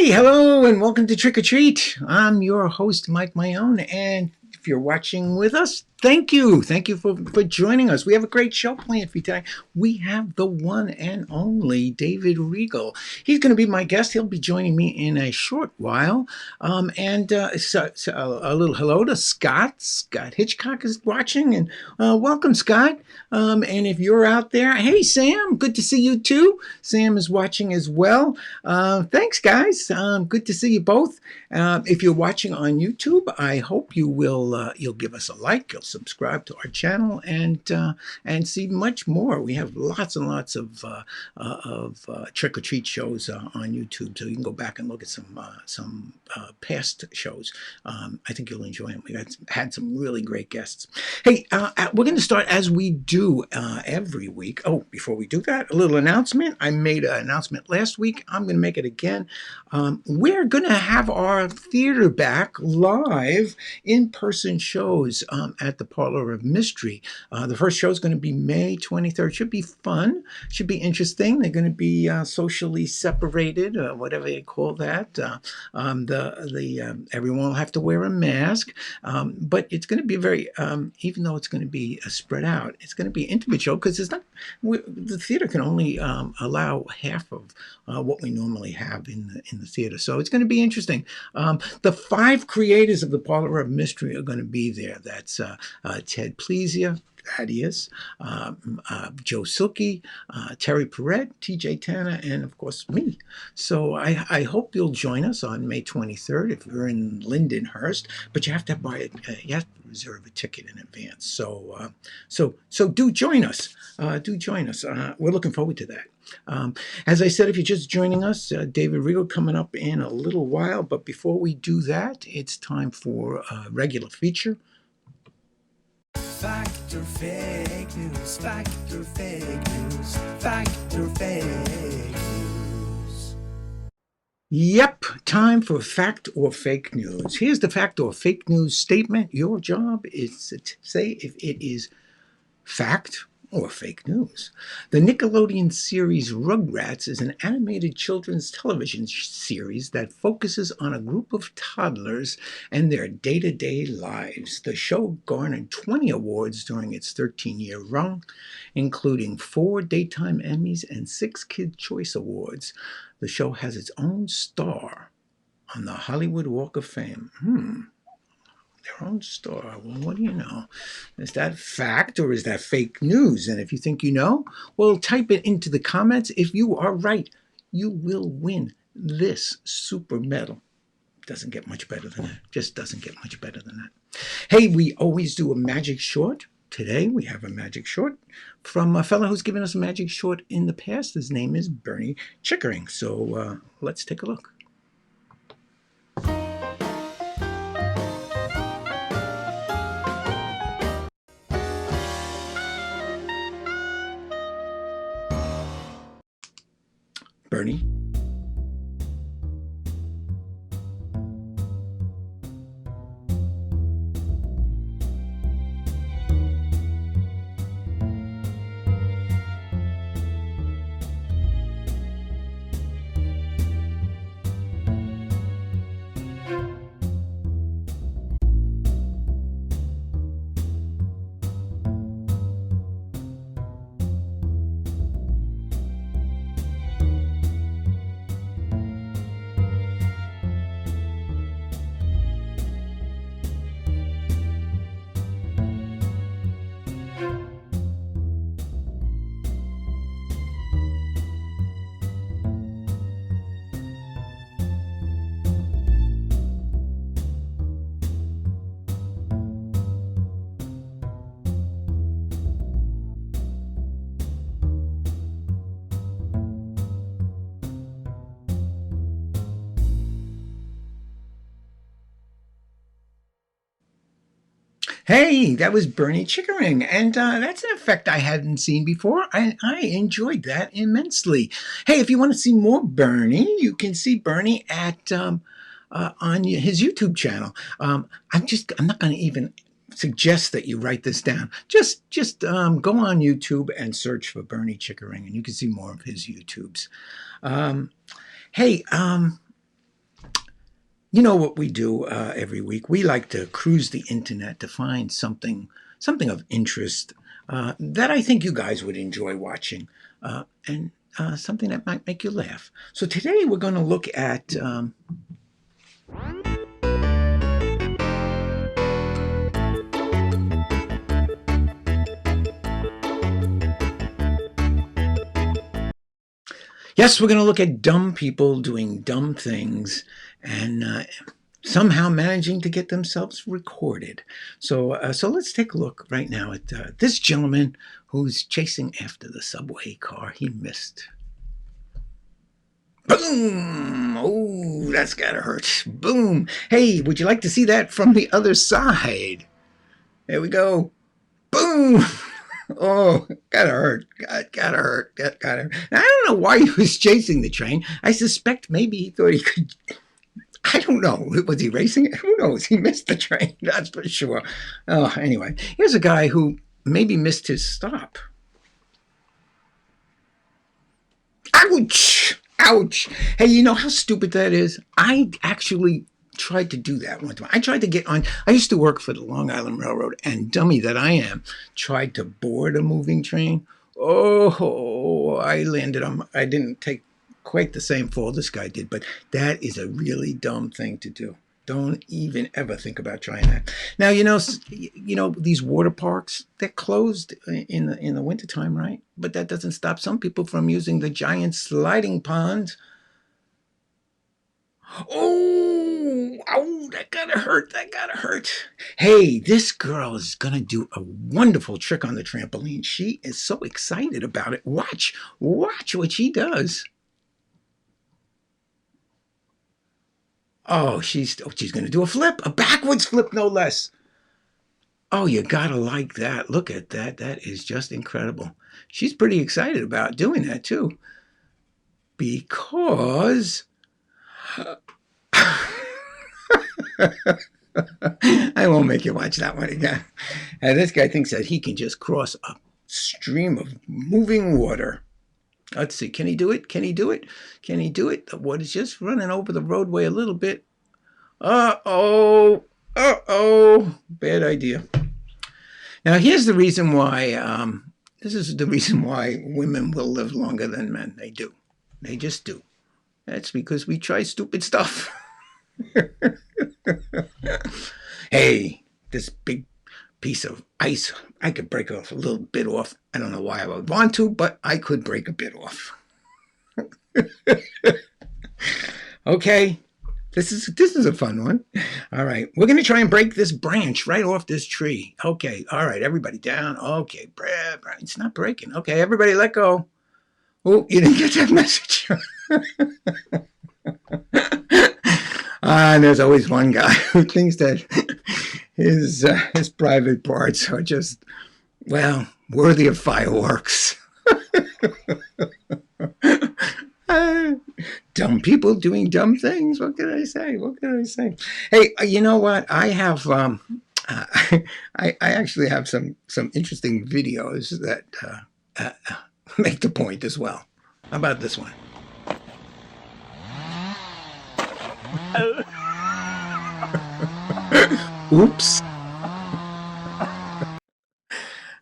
Hey, hello, and welcome to Trick or Treat. I'm your host, Mike Mayone, and if you're watching with us, thank you. Thank you for joining us. We have a great show planned for you today. We have the one and only David Regal. He's going to be my guest. He'll be joining me in a short while. So a little hello to Scott. Scott Hitchcock is watching, and welcome, Scott. And if you're out there, hey, Sam, good to see you too. Sam is watching as well. Thanks, guys. Good to see you both. If you're watching on YouTube, I hope you'll give us a like, you'll subscribe to our channel, and see much more. We have lots and lots of trick or treat shows on YouTube, so you can go back and look at some past shows. I think you'll enjoy them. We've had some really great guests. Hey, we're going to start as we do every week. Oh, before we do that, a little announcement. I made an announcement last week. I'm going to make it again. We're going to have our theater back live in-person shows at the Parlor of Mystery. The first show is going to be May 23rd. Should be fun. Should be interesting. They're going to be socially separated, whatever they call that. Everyone will have to wear a mask, but it's going to be very, even though it's going to be spread out, it's going to be an intimate show because the theater can only allow half of what we normally have in the theater. So it's going to be interesting. The 5 creators of the Parlor of Mystery are going to be there. That's Ted Plesia, Thaddeus, Joe Silky, Terry Perret, TJ Tanner, and of course me. So I hope you'll join us on May 23rd if you're in Lindenhurst, but you have to you have to reserve a ticket in advance. So do join us. Do join us. We're looking forward to that. As I said, if you're just joining us, David Regal coming up in a little while. But before we do that, it's time for a regular feature. Fact or fake news, fact or fake news, fact or fake news. Yep, time for fact or fake news. Here's the fact or fake news statement. Your job is to say if it is fact or fake news. The Nickelodeon series Rugrats is an animated children's television series that focuses on a group of toddlers and their day-to-day lives. The show garnered 20 awards during its 13-year run, including 4 Daytime Emmys and 6 Kid Choice Awards. The show has its own star on the Hollywood Walk of Fame. Their own star. Well, what do you know? Is that fact or is that fake news? And if you think you know, well, type it into the comments. If you are right, you will win this super medal. Doesn't get much better than that. Just doesn't get much better than that. Hey, we always do a magic short. Today we have a magic short from a fellow who's given us a magic short in the past. His name is Bennie Chickering. So let's take a look. Bennie. Hey, that was Bennie Chickering, and that's an effect I hadn't seen before. I enjoyed that immensely. Hey, if you want to see more Bennie, you can see Bennie at on his YouTube channel. I'm not going to even suggest that you write this down. Just go on YouTube and search for Bennie Chickering, and you can see more of his YouTubes. Hey, You know what we do every week? We like to cruise the internet to find something of interest that I think you guys would enjoy watching, and something that might make you laugh. So today we're going to look at. Yes, we're going to look at dumb people doing dumb things and somehow managing to get themselves recorded. So let's take a look right now at this gentleman who's chasing after the subway car. He missed. Boom! Oh, that's gotta hurt. Boom! Hey, would you like to see that from the other side? There we go. Boom! Oh, gotta hurt. Gotta hurt. Gotta hurt. I don't know why he was chasing the train. I suspect maybe he thought he could. I don't know. Was he racing it? Who knows? He missed the train, that's for sure. Oh, anyway, here's a guy who maybe missed his stop. Ouch! Ouch! Hey, you know how stupid that is? I actually tried to do that one time. I tried to get on. I used to work for the Long Island Railroad, and dummy that I am, tried to board a moving train. Oh, I landed on. I didn't take quite the same fall this guy did, but that is a really dumb thing to do. Don't even ever think about trying that. Now you know these water parks, they're closed in the wintertime, right? But that doesn't stop some people from using the giant sliding ponds. Oh, ow, that gotta hurt. That gotta hurt. Hey, this girl is gonna do a wonderful trick on the trampoline. She is so excited about it. Watch what she does. Oh, she's going to do a flip, a backwards flip, no less. Oh, you got to like that. Look at that. That is just incredible. She's pretty excited about doing that, too. Because I won't make you watch that one again. And this guy thinks that he can just cross a stream of moving water. Let's see. Can he do it? Can he do it? Can he do it? The water's just running over the roadway a little bit. Uh-oh. Uh-oh. Bad idea. Now, here's the reason why, this is the reason why women will live longer than men. They do. They just do. That's because we try stupid stuff. Hey, this big piece of ice, I could break off a little bit off. I don't know why I would want to, but I could break a bit off. Okay, this is a fun one. All right, we're gonna try and break this branch right off this tree. Okay, all right, everybody down. Okay, it's not breaking. Okay, everybody let go. Oh, you didn't get that message. And there's always one guy who thinks that his private parts are just, well, worthy of fireworks. Dumb people doing dumb things. What can I say? What can I say? Hey, you know what? I have I actually have some interesting videos that make the point as well. How about this one? Oops.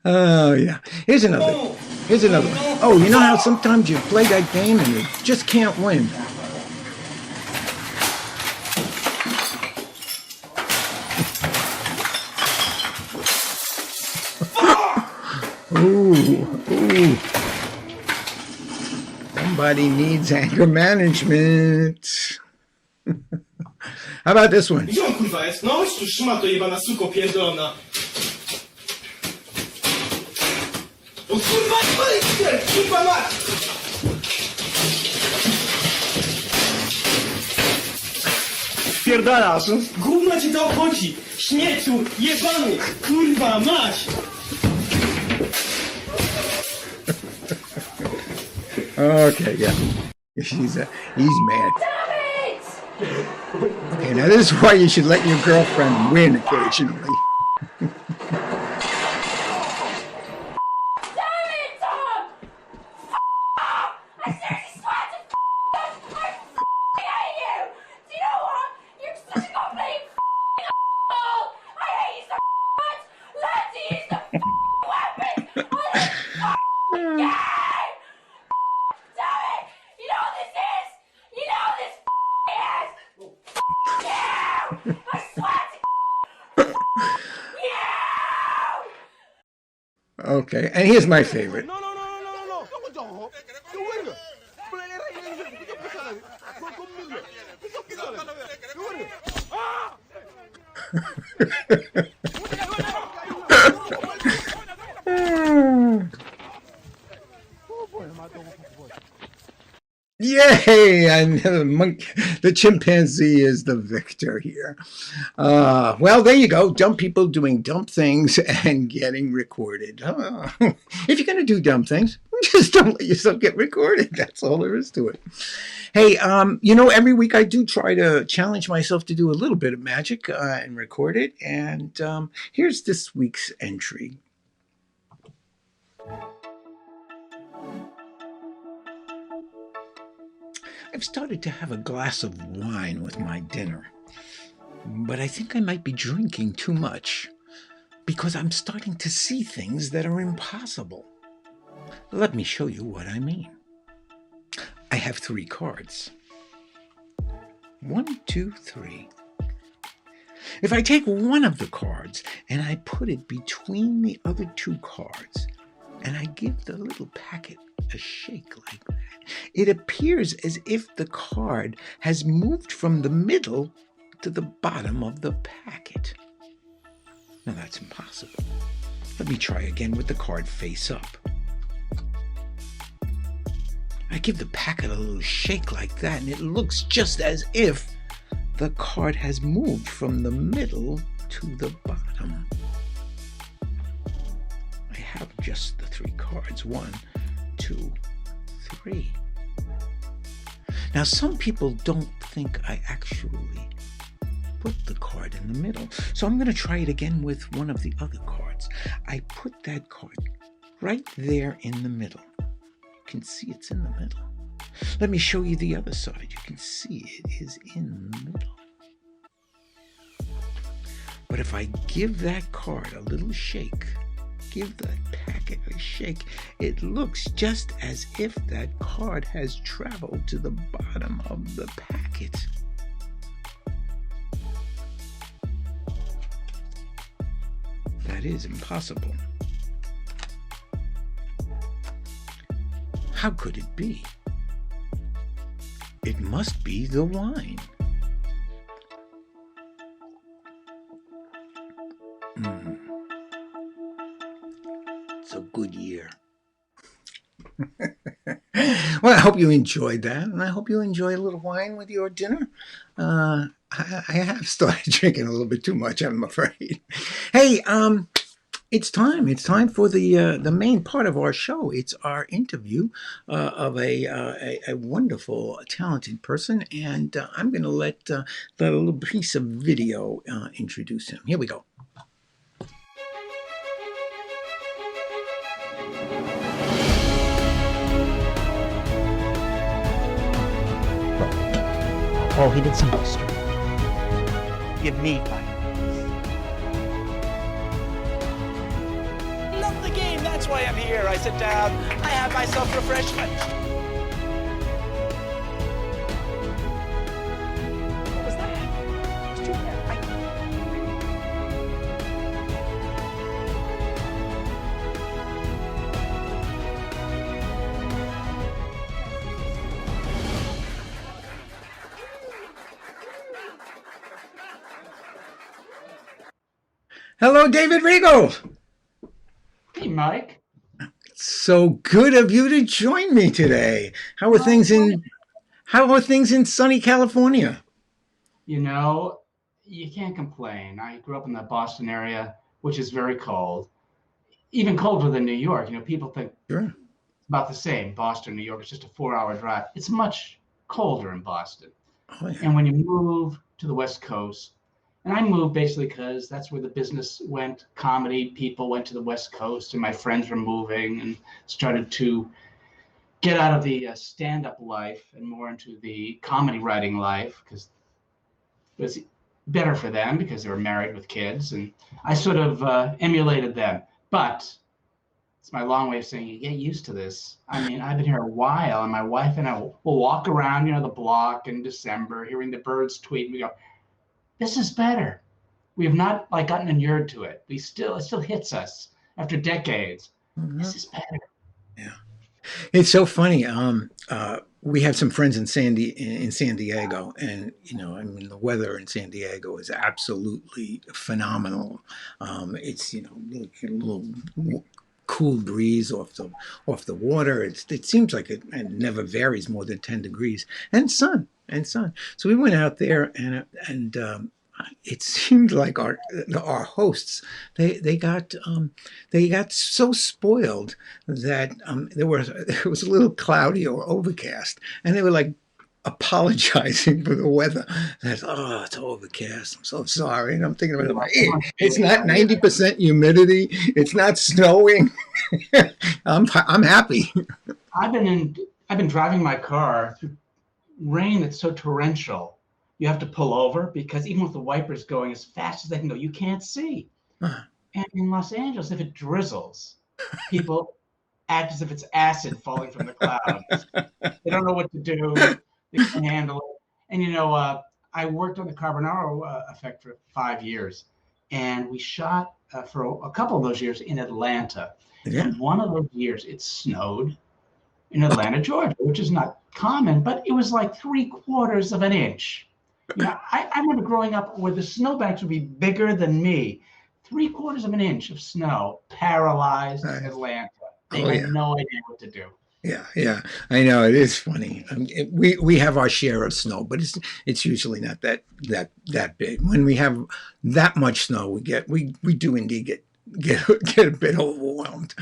Oh, yeah. Here's another one. Oh, you know how sometimes you play that game and you just can't win? Ooh. Somebody needs anger management. How about this one? Gdzie on kurwa jest? No chodź tu, szmato jebana suko pierdolona. O kurwa, policję! Kurwa mać! Pierdalasz! Gówno ci to obchodzi! Śmieciu, jebany! Kurwa mać! Okay, yeah. He's mad. Okay, now this is why you should let your girlfriend win occasionally. weapons on this game! Damn it! You know what this is? You know what this is? You! I swear to you! Okay, and here's my favorite. No. Yay! And the chimpanzee is the victor here. Well, there you go. Dumb people doing dumb things and getting recorded. If you're going to do dumb things, just don't let yourself get recorded. That's all there is to it. Hey, every week I do try to challenge myself to do a little bit of magic and record it. And here's this week's entry. I've started to have a glass of wine with my dinner, but I think I might be drinking too much because I'm starting to see things that are impossible. Let me show you what I mean. I have 3 cards. 1, 2, 3. If I take one of the cards and I put it between the other 2 cards and I give the little packet a shake like that, it appears as if the card has moved from the middle to the bottom of the packet. Now that's impossible. Let me try again with the card face up. I give the packet a little shake like that, and it looks just as if the card has moved from the middle to the bottom. I have just the 3 cards. 1, 2, 3. Now, some people don't think I actually put the card in the middle, so I'm going to try it again with one of the other cards. I put that card right there in the middle. You can see it's in the middle. Let me show you the other side. You can see it is in the middle. But if I give that card a little shake, give that packet a shake, it looks just as if that card has traveled to the bottom of the packet. That is impossible. How could it be? It must be the wine. It's a good year. Well, I hope you enjoyed that, and I hope you enjoy a little wine with your dinner. I have started drinking a little bit too much, I'm afraid. Hey, it's time. It's time for the main part of our show. It's our interview of a wonderful, talented person, and I'm going to let that little piece of video introduce him. Here we go. Oh, he did something stupid. Give me 5 minutes. Love the game, that's why I'm here. I sit down, I have myself refreshment. What was that? It's too bad. Hello, David Regal. Hey, Mike. So good of you to join me today. How are things in sunny California? You know, you can't complain. I grew up in the Boston area, which is very cold, even colder than New York. You know, people think Sure. it's about the same. Boston, New York, it's just a 4-hour drive. It's much colder in Boston. Oh, yeah. And when you move to the West Coast, and I moved basically because that's where the business went. Comedy people went to the West Coast, and my friends were moving and started to get out of the stand-up life and more into the comedy writing life because it was better for them because they were married with kids. And I sort of emulated them. But it's my long way of saying you get used to this. I mean, I've been here a while, and my wife and I will walk around, the block in December, hearing the birds tweet, and we go, "This is better." We have not like gotten inured to it. It still hits us after decades. This is better. Yeah. It's so funny. We have some friends in San Diego, and I mean, the weather in San Diego is absolutely phenomenal. It's like a little cool breeze off the water. It seems like it never varies more than 10 degrees, and sun. So we went out there, and it seemed like our hosts they got so spoiled that there was a little cloudy or overcast, and they were like apologizing for the weather. That's it's overcast. I'm so sorry. And I'm thinking about it, it's not 90% humidity. It's not snowing. I'm happy. I've been driving my car through rain that's so torrential. You have to pull over because even with the wipers going as fast as they can go, you can't see. And in Los Angeles, if it drizzles, people act as if it's acid falling from the clouds. They don't know what to do. They can't handle it. And I worked on the Carbonaro effect for 5 years, and we shot for a couple of those years in Atlanta. Yeah. And one of those years, it snowed in Atlanta, Georgia, which is not common, but it was like 3/4 of an inch. I remember growing up where the snowbanks would be bigger than me. 3/4 of an inch of snow paralyzed Atlanta. They had no idea what to do. Yeah, I know, it is funny. We have our share of snow, but it's usually not that big. When we have that much snow, we do indeed get a bit overwhelmed.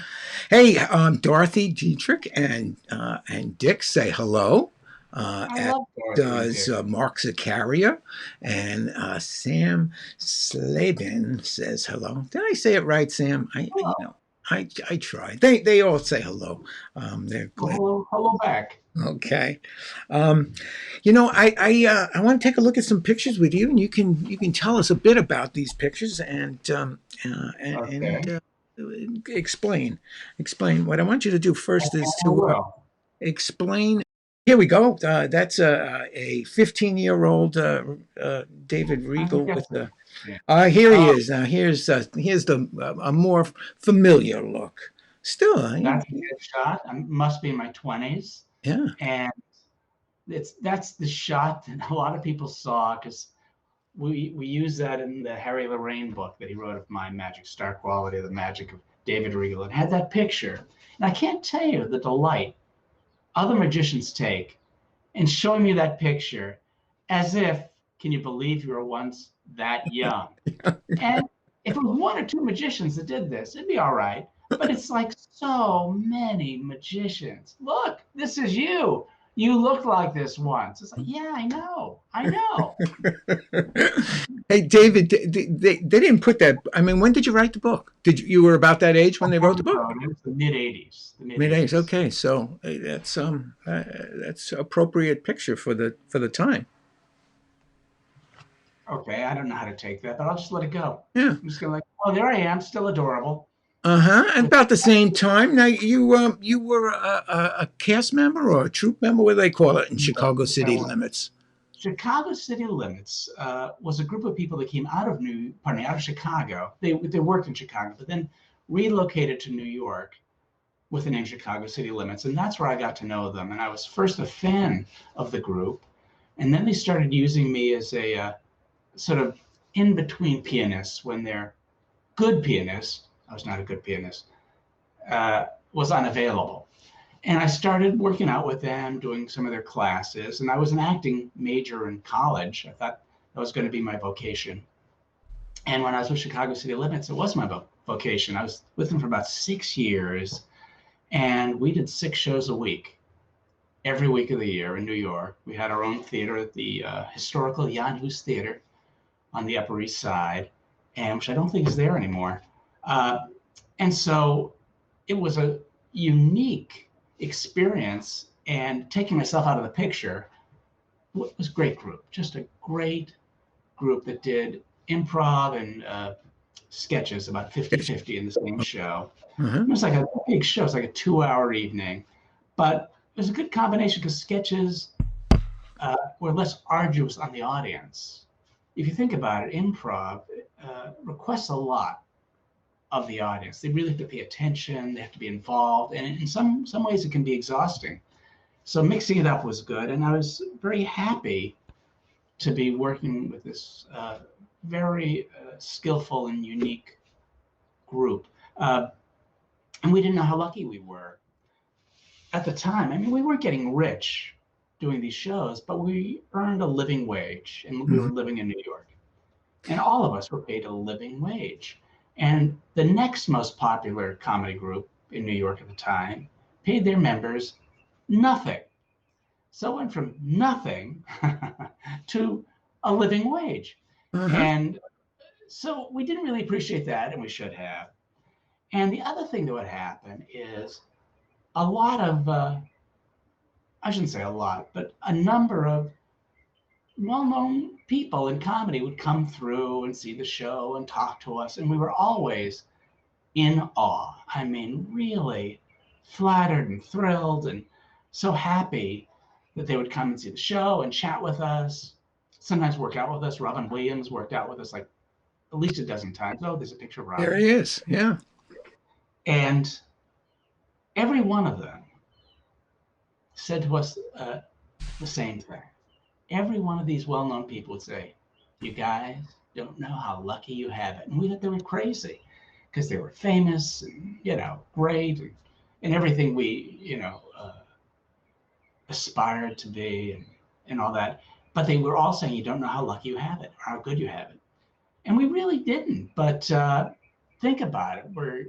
Hey, Dorothy Dietrich and Dick say hello. I love Dorothy. Mark Zakaria and Sam Slabin says hello. Did I say it right, Sam? I try. They all say hello. They're glad. Hello back. Okay. I want to take a look at some pictures with you, and you can tell us a bit about these pictures and explain. What I want you to do first is to explain. Here we go. That's a 15-year-old David Regal with the. Here he is. Here's a more familiar look. Still, that's a good shot. I must be in my 20s. Yeah, and that's the shot that a lot of people saw because we use that in the Harry Lorraine book that he wrote of my magic, Star Quality, the magic of David Regal. It had that picture, and I can't tell you the delight other magicians take in showing me that picture as if, can you believe you were once that young? And if it was 1 or 2 magicians that did this, it'd be all right. But it's like so many magicians. Look, this is you. You looked like this once. It's like, yeah, I know. Hey, David, they didn't put that. I mean, when did you write the book? You were about that age when they wrote the book? It was the mid-'80s. Mid-'80s. Okay, so that's appropriate picture for the time. Okay, I don't know how to take that, but I'll just let it go. Yeah. I'm just gonna there I am, still adorable. And about the same time. Now you were a cast member or a troupe member. What do they call it in Chicago City Limits? Chicago City Limits was a group of people that came out of Chicago. They worked in Chicago, but then relocated to New York with the name Chicago City Limits, and that's where I got to know them. And I was first a fan of the group, and then they started using me as a sort of in between pianists when they're good pianists. I was not a good pianist, was unavailable. And I started working out with them, doing some of their classes. And I was an acting major in college. I thought that was going to be my vocation. And when I was with Chicago City Limits, it was my vocation. I was with them for about 6 years. And we did 6 shows a week, every week of the year in New York. We had our own theater at the historical Jan Hus Theater on the Upper East Side, and which I don't think is there anymore. And so it was a unique experience, and taking myself out of the picture was a great group, just a great group that did improv and sketches, about 50-50 in the same show. Uh-huh. It was like a big show. It was like a 2-hour evening, but it was a good combination because sketches were less arduous on the audience. If you think about it, improv requests a lot of the audience. They really have to pay attention. They have to be involved, and in some ways, it can be exhausting. So mixing it up was good, and I was very happy to be working with this very skillful and unique group. And we didn't know how lucky we were at the time. I mean, we weren't getting rich doing these shows, but we earned a living wage, and we were living in New York. And all of us were paid a living wage. And the next most popular comedy group in New York at the time paid their members nothing. So it went from nothing to a living wage. And so we didn't really appreciate that, and we should have. And the other thing that would happen is a lot of, I shouldn't say a lot, but a number of well-known people in comedy would come through and see the show and talk to us. And we were always in awe. I mean, really flattered and thrilled and so happy that they would come and see the show and chat with us, sometimes work out with us. Robin Williams worked out with us like at least a dozen times. Oh, there's a picture of Robin. There he is. Yeah. And every one of them said to us the same thing. Every one of these well-known people would say, "You guys don't know how lucky you have it." And we thought they were crazy because they were famous and, great and everything we, aspired to be and all that. But they were all saying, "You don't know how lucky you have it, or how good you have it." And we really didn't. But think about it. We're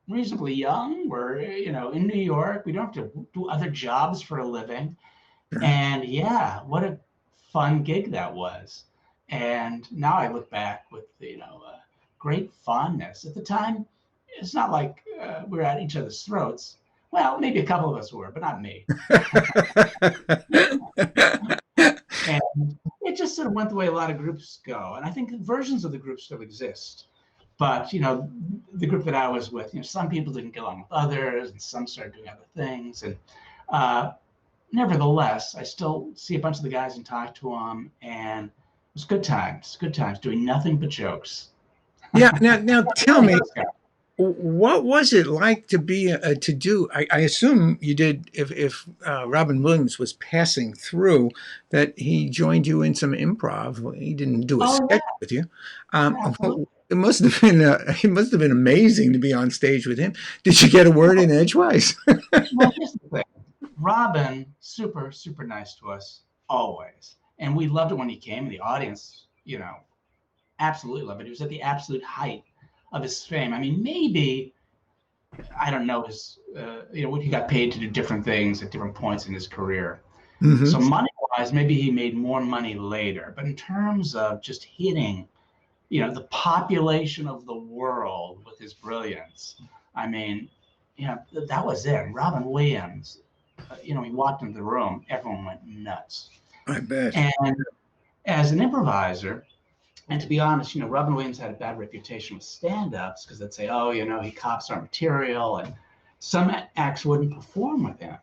reasonably young. We're, in New York. We don't have to do other jobs for a living. And yeah, what a fun gig that was. And now I look back with, great fondness. At the time, it's not like we're at each other's throats. Well, maybe a couple of us were, but not me. And it just sort of went the way a lot of groups go. And I think versions of the group still exist. But, the group that I was with, some people didn't get along with others, and some started doing other things. And nevertheless, I still see a bunch of the guys and talk to them, and it was good times, doing nothing but jokes. Yeah. Now tell me, what was it like to be to do? I assume you did. If Robin Williams was passing through, that he joined you in some improv. He didn't do a sketch with you. It must have been amazing to be on stage with him. Did you get a word in edgewise? Well, here's the thing. Robin, super, super nice to us always. And we loved it when he came, and the audience, absolutely loved it. He was at the absolute height of his fame. I mean, maybe, I don't know, his, what he got paid to do different things at different points in his career. So money-wise, maybe he made more money later. But in terms of just hitting, the population of the world with his brilliance, I mean, that was it. Robin Williams, he walked into the room, everyone went nuts. I bet. And as an improviser, and to be honest, Robin Williams had a bad reputation with stand-ups because they'd say, "Oh, he cops our material," and some acts wouldn't perform with him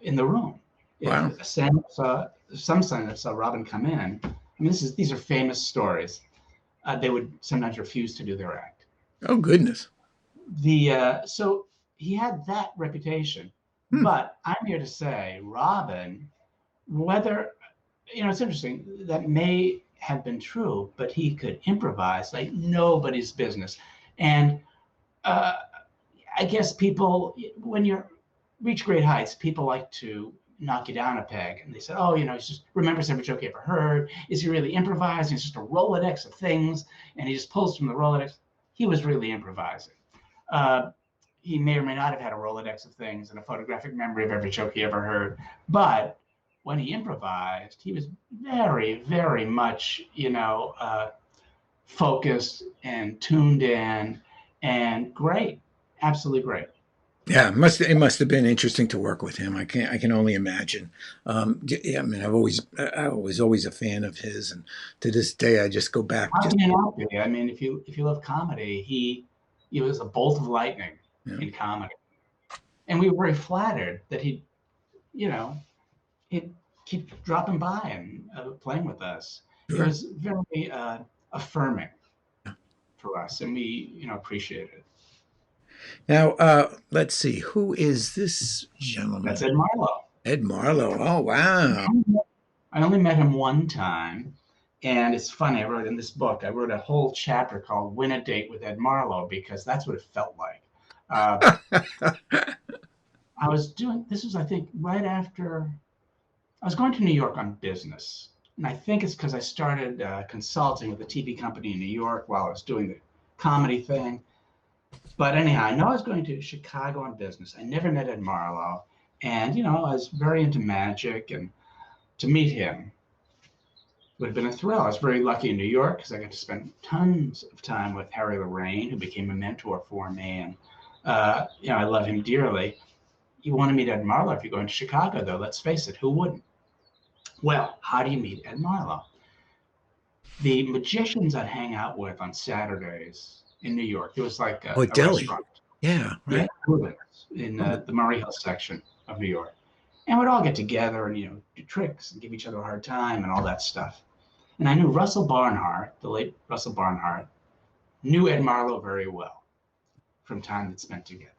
in the room. Wow. If some stand-ups saw Robin come in. I mean, these are famous stories. They would sometimes refuse to do their act. Oh, goodness. So he had that reputation. But I'm here to say, Robin, whether, it's interesting, that may have been true, but he could improvise like nobody's business. And I guess people, when you reach great heights, people like to knock you down a peg. And they said, "Oh, he just remembers every joke he ever heard. Is he really improvising? It's just a Rolodex of things, and he just pulls from the Rolodex." He was really improvising. He may or may not have had a Rolodex of things and a photographic memory of every joke he ever heard. But when he improvised, he was very, very much, focused and tuned in and great, absolutely great. Yeah, it must have been interesting to work with him. I can only imagine. Yeah, I mean, I was always a fan of his, and to this day, I just go back. How Just can you not be? I mean, if you love comedy, he was a bolt of lightning you know, in comedy, and we were very flattered that you know, he'd keep dropping by and playing with us. It sure. was very affirming for us, and we appreciated it. Now, let's see. Who is this That's gentleman? Ed Marlowe. Ed Marlowe. Oh, wow. I only met him one time, and it's funny. I wrote in this book. I wrote a whole chapter called "Win a Date with Ed Marlowe" because that's what it felt like. Uh, I was doing this was I think right after I was going to New York on business, and I think it's because I started consulting with a TV company in New York while I was doing the comedy thing. But anyhow, I know I was going to Chicago on business. I never met Ed Marlowe, and I was very into magic, and to meet him would have been a thrill. I was very lucky in New York because I got to spend tons of time with Harry Lorraine, who became a mentor for me, and I love him dearly. You want to meet Ed Marlowe if you're going to Chicago, though. Let's face it, who wouldn't? Well, how do you meet Ed Marlowe? The magicians I'd hang out with on Saturdays in New York, there was like Oh, a Delhi. restaurant. Yeah, Yeah, right. in the Murray Hill section of New York. And we'd all get together and, do tricks and give each other a hard time and all that stuff. And I knew Russell Barnhart, the late Russell Barnhart, knew Ed Marlowe very well from time that's spent together.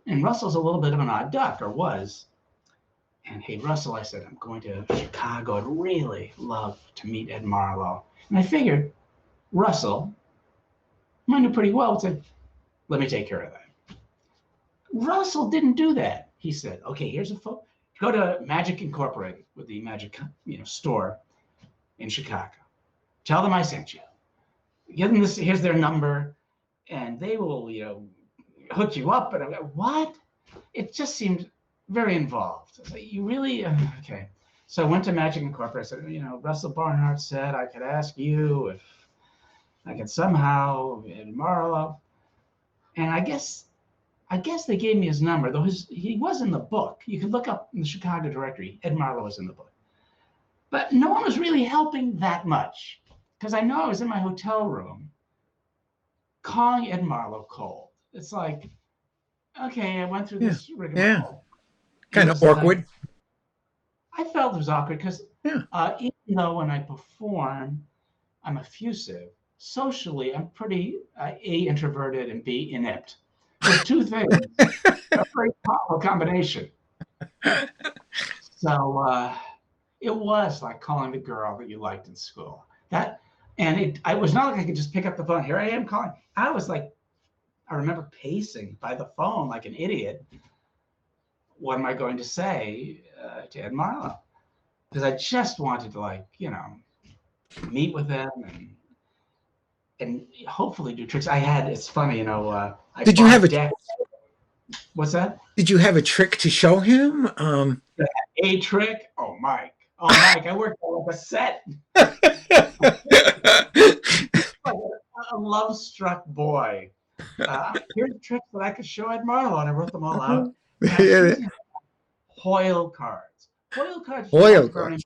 And Russell's a little bit of an odd duck, or was. And hey, Russell, I said, I'm going to Chicago. I'd really love to meet Ed Marlowe. And I figured Russell, who I knew pretty well, would say, let me take care of that. Russell didn't do that. He said, okay, here's a phone. Go to Magic Incorporated with the Magic store in Chicago. Tell them I sent you. Give them this, here's their number, and they will, hook you up. And I go, what? It just seemed very involved. I said, you really? Okay. So I went to Magic Incorporated. I said, Russell Barnhart said I could ask you if I could somehow, Ed Marlowe. And I guess they gave me his number, though he was in the book. You could look up in the Chicago directory. Ed Marlowe was in the book. But no one was really helping that much because I know I was in my hotel room calling Ed Marlowe cold. It's like, okay, I went through this rigmarole. Yeah. Kind of awkward. I felt it was awkward because Yeah. even though when I perform, I'm effusive, socially, I'm pretty A, introverted, and B, inept. Those two things are a very powerful combination. So it was like calling the girl that you liked in school. I was not like I could just pick up the phone. Here I am calling. I was like, I remember pacing by the phone like an idiot. What am I going to say to Ed Marlowe? Because I just wanted to meet with them and hopefully do tricks. It's funny, Did you have What's that? Did you have a trick to show him? A trick? Oh, Mike, I worked on a set. A love-struck boy. Here's tricks that I could show Ed Marlowe, and I wrote them all out. Hoyle cards. Hoyle cards.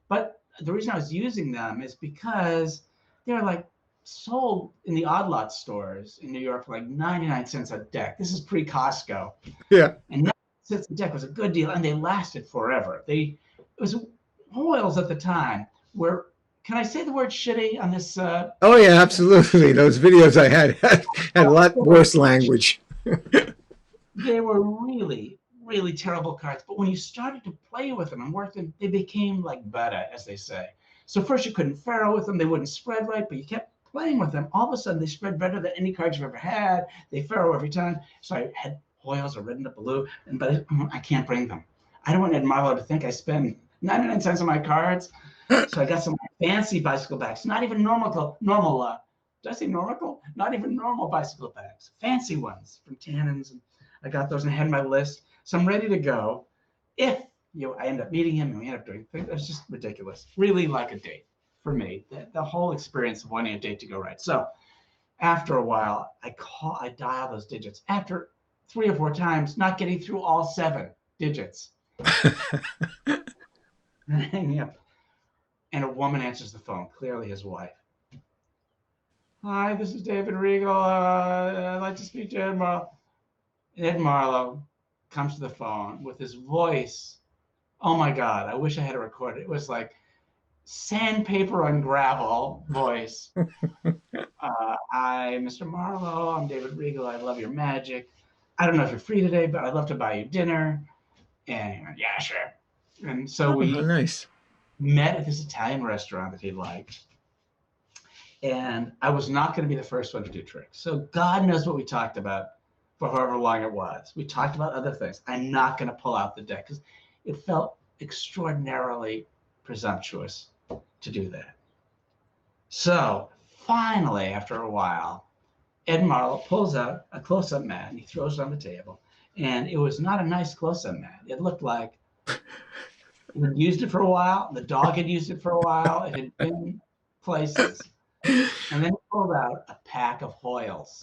But the reason I was using them is because they're like sold in the odd lot stores in New York for like 99 cents a deck. This is pre-Costco. Yeah. And 99 cents a deck was a good deal, and they lasted forever. It was Hoyles at the time were. Can I say the word shitty on this? Oh yeah, absolutely. Those videos I had a lot worse language. They were really, really terrible cards. But when you started to play with them and work them, they became like butter, as they say. So first you couldn't faro with them. They wouldn't spread right, but you kept playing with them. All of a sudden they spread better than any cards you've ever had. They faro every time. So I had Hoyles or red and a blue, but I can't bring them. I don't want Ed Marlowe to think I spend 99 cents on my cards. So I got some fancy bicycle bags, not even normal. Did I say normal? Not even normal bicycle bags, fancy ones from Tannins. And I got those and I had my list. So I'm ready to go. If I end up meeting him and we end up doing things, it's just ridiculous. Really like a date for me. The whole experience of wanting a date to go right. So after a while, I dial those digits. After 3 or 4 times, not getting through all 7 digits. Hanging up. And a woman answers the phone, clearly his wife. Hi, this is David Regal. I'd like to speak to Ed Marlowe. Ed Marlowe comes to the phone with his voice. Oh my God, I wish I had it recorded. It was like sandpaper on gravel voice. Hi, Mr. Marlowe. I'm David Regal. I love your magic. I don't know if you're free today, but I'd love to buy you dinner. And he went, yeah, sure. And so we nice. met at this Italian restaurant that he liked. And I was not going to be the first one to do tricks. So God knows what we talked about for however long it was. We talked about other things. I'm not going to pull out the deck because it felt extraordinarily presumptuous to do that. So finally, after a while, Ed Marlowe pulls out a close-up mat and he throws it on the table. And it was not a nice close-up mat. It looked like he had used it for a while. The dog had used it for a while. It had been places. And then he pulled out a pack of Hoyles.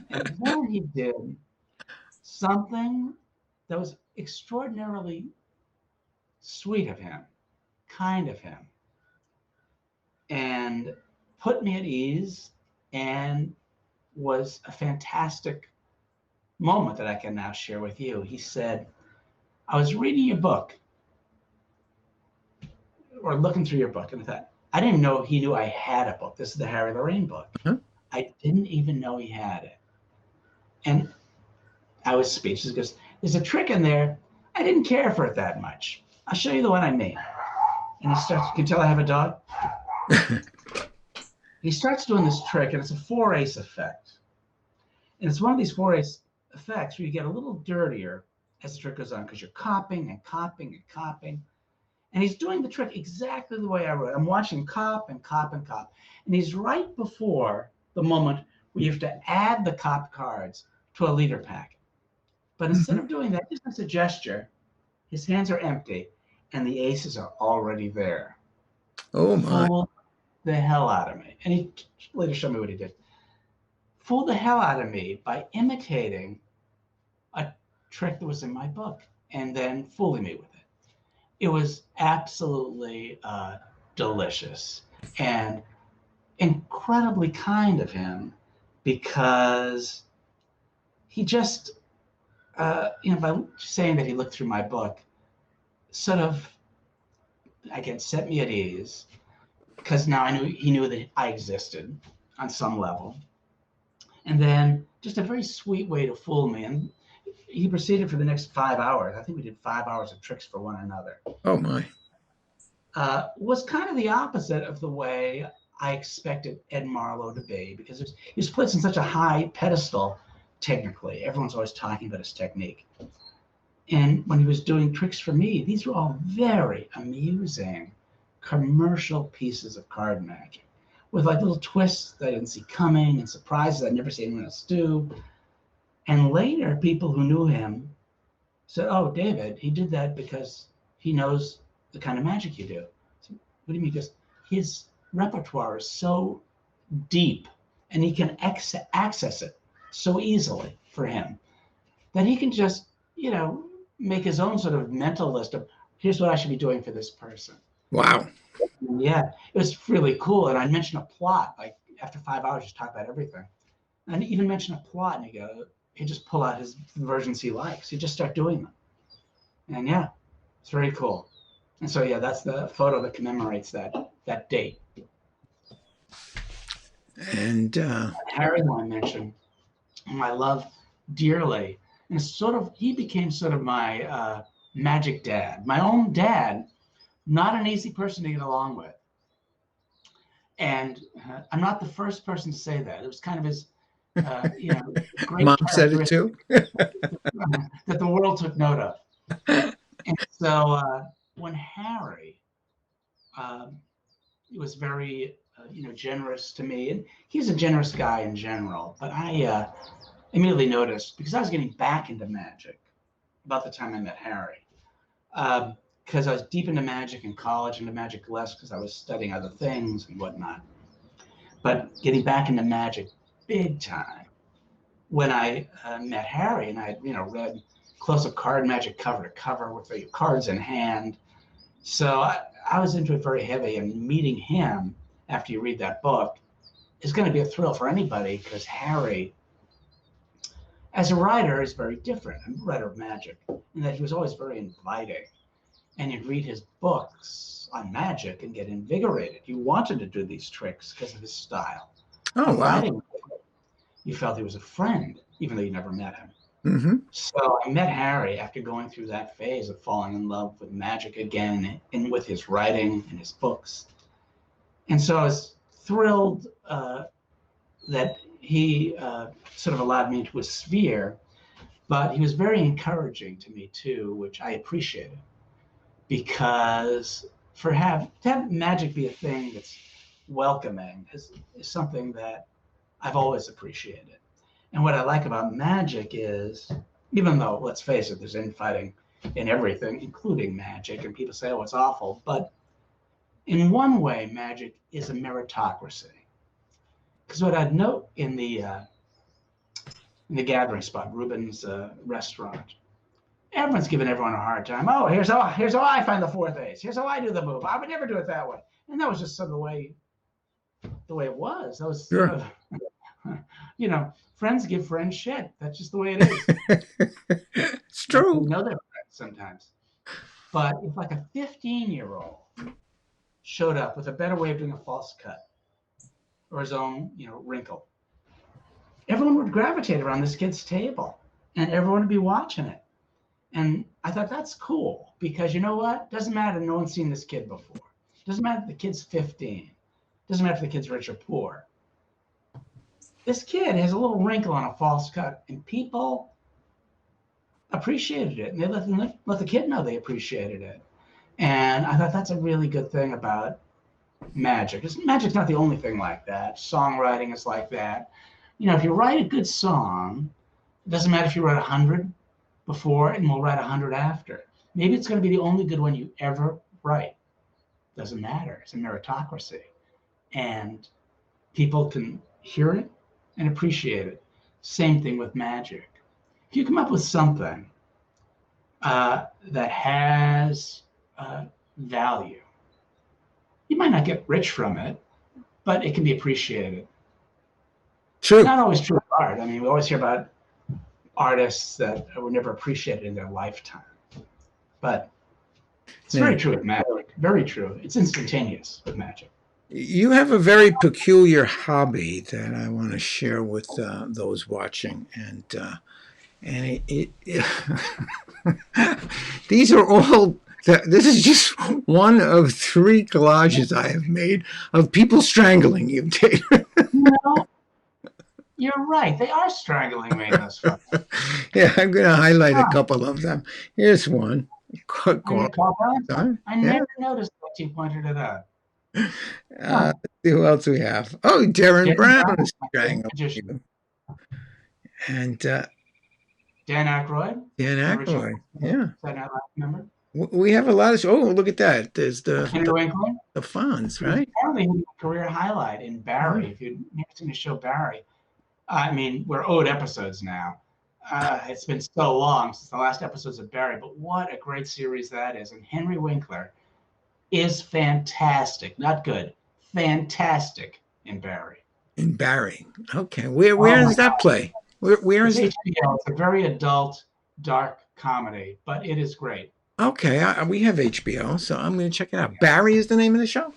And then he did something that was extraordinarily sweet of him, kind of him, and put me at ease, and was a fantastic moment that I can now share with you. He said, I was reading your book or looking through your book, and I thought, I didn't know he knew I had a book. This is the Harry Lorraine book. I didn't even know he had it. And I was speechless because there's a trick in there. I didn't care for it that much. I'll show you the one I made. And he starts, you can tell I have a dog. He starts doing this trick, and it's a 4-ace effect. And it's one of these 4-ace effects where you get a little dirtier as the trick goes on because you're copying and copying and copying. And he's doing the trick exactly the way I wrote. I'm watching cop and cop and cop. And he's right before the moment where you have to add the cop cards to a leader pack. But instead of doing that, just as a gesture, his hands are empty and the aces are already there. Oh my. Fooled the hell out of me. And he later showed me what he did. Fooled the hell out of me by imitating a trick that was in my book and then fooling me with it. It was absolutely delicious and incredibly kind of him because he just, by saying that he looked through my book, sort of, again, set me at ease because now he knew that I existed on some level. And then just a very sweet way to fool me. And he proceeded for the next 5 hours. I think we did 5 hours of tricks for one another. Oh my. Was kind of the opposite of the way I expected Ed Marlowe to be, because he was placed in such a high pedestal technically. Everyone's always talking about his technique. And when he was doing tricks for me, these were all very amusing commercial pieces of card magic with like little twists that I didn't see coming and surprises I'd never seen anyone else do. And later, people who knew him said, oh, David, he did that because he knows the kind of magic you do. So, what do you mean? Because his repertoire is so deep and he can access it so easily for him that he can just, make his own sort of mental list of, here's what I should be doing for this person. Wow. Yeah, it was really cool. And I mentioned a plot, like after 5 hours, just talk about everything. And even mention a plot and he'd just pull out his versions he likes. He'd just start doing them. And yeah, it's very cool. And so, yeah, that's the photo that commemorates that date. And Harry, who I mentioned, whom I love dearly, and he became sort of my magic dad, my own dad, not an easy person to get along with. And I'm not the first person to say that. It was kind of his, great Mom said it too. that the world took note of. And so when Harry was very, generous to me, and he's a generous guy in general, but I immediately noticed, because I was getting back into magic about the time I met Harry, because I was deep into magic in college, into magic less because I was studying other things and whatnot. But getting back into magic big time when I met Harry, and I, read Close-Up Card Magic cover to cover with the cards in hand. So I was into it very heavy, and meeting him after you read that book is going to be a thrill for anybody, because Harry, as a writer, is very different. I'm a writer of magic, in that he was always very inviting. And you'd read his books on magic and get invigorated. You wanted to do these tricks because of his style. Oh, wow. Writing, you felt he was a friend, even though you never met him. Mm-hmm. So I met Harry after going through that phase of falling in love with magic again, and with his writing and his books. And so I was thrilled that he sort of allowed me into his sphere, but he was very encouraging to me too, which I appreciated, because to have magic be a thing that's welcoming is something that I've always appreciated. And what I like about magic is, even though, let's face it, there's infighting in everything, including magic, and people say, oh, it's awful, but in one way, magic is a meritocracy. Because what I'd note in the gathering spot, Ruben's restaurant, everyone's giving everyone a hard time. Oh, here's how I find the fourth ace. Here's how I do the move. I would never do it that way. And that was just sort of the way it was. That was sort of, friends give friends shit. That's just the way it is. It's true. You know they're friends sometimes. But if like a 15-year-old showed up with a better way of doing a false cut, or his own, wrinkle, everyone would gravitate around this kid's table, and everyone would be watching it. And I thought, that's cool, because you know what? Doesn't matter, no one's seen this kid before. Doesn't matter if the kid's 15. Doesn't matter if the kid's rich or poor. This kid has a little wrinkle on a false cut, and people appreciated it, and they let the kid know they appreciated it. And I thought that's a really good thing about magic. Magic's not the only thing like that. Songwriting is like that. If you write a good song, it doesn't matter if you wrote 100 before and we'll write 100 after. Maybe it's going to be the only good one you ever write. Doesn't matter. It's a meritocracy. And people can hear it and appreciate it. Same thing with magic. If you come up with something that has value, you might not get rich from it, but it can be appreciated. True. It's not always true of art. I mean, we always hear about artists that were never appreciated in their lifetime. But it's very true with magic. Very true. It's instantaneous with magic. You have a very peculiar hobby that I want to share with those watching, and these are all. This is just one of 3 collages I have made of people strangling you, Tater. No, you're right. They are strangling me in this one. Yeah, I'm going to highlight a couple of them. Here's one. I never noticed that you pointed it out. Let's see who else we have. Oh, Darren Brown is strangling you. And Dan Aykroyd. Dan Aykroyd, yeah. Is that not remember? We have a lot of. Oh, look at that! There's the Fonz, right? Apparently, his career highlight in Barry. If you've never seen the show Barry, I mean, we're owed episodes now. It's been so long since the last episodes of Barry, but what a great series that is! And Henry Winkler is fantastic, not good, fantastic in Barry. In Barry, okay. Where does that play? Where is it? HBO. It's a very adult, dark comedy, but it is great. Okay, we have HBO, so I'm going to check it out. Barry is the name of the show?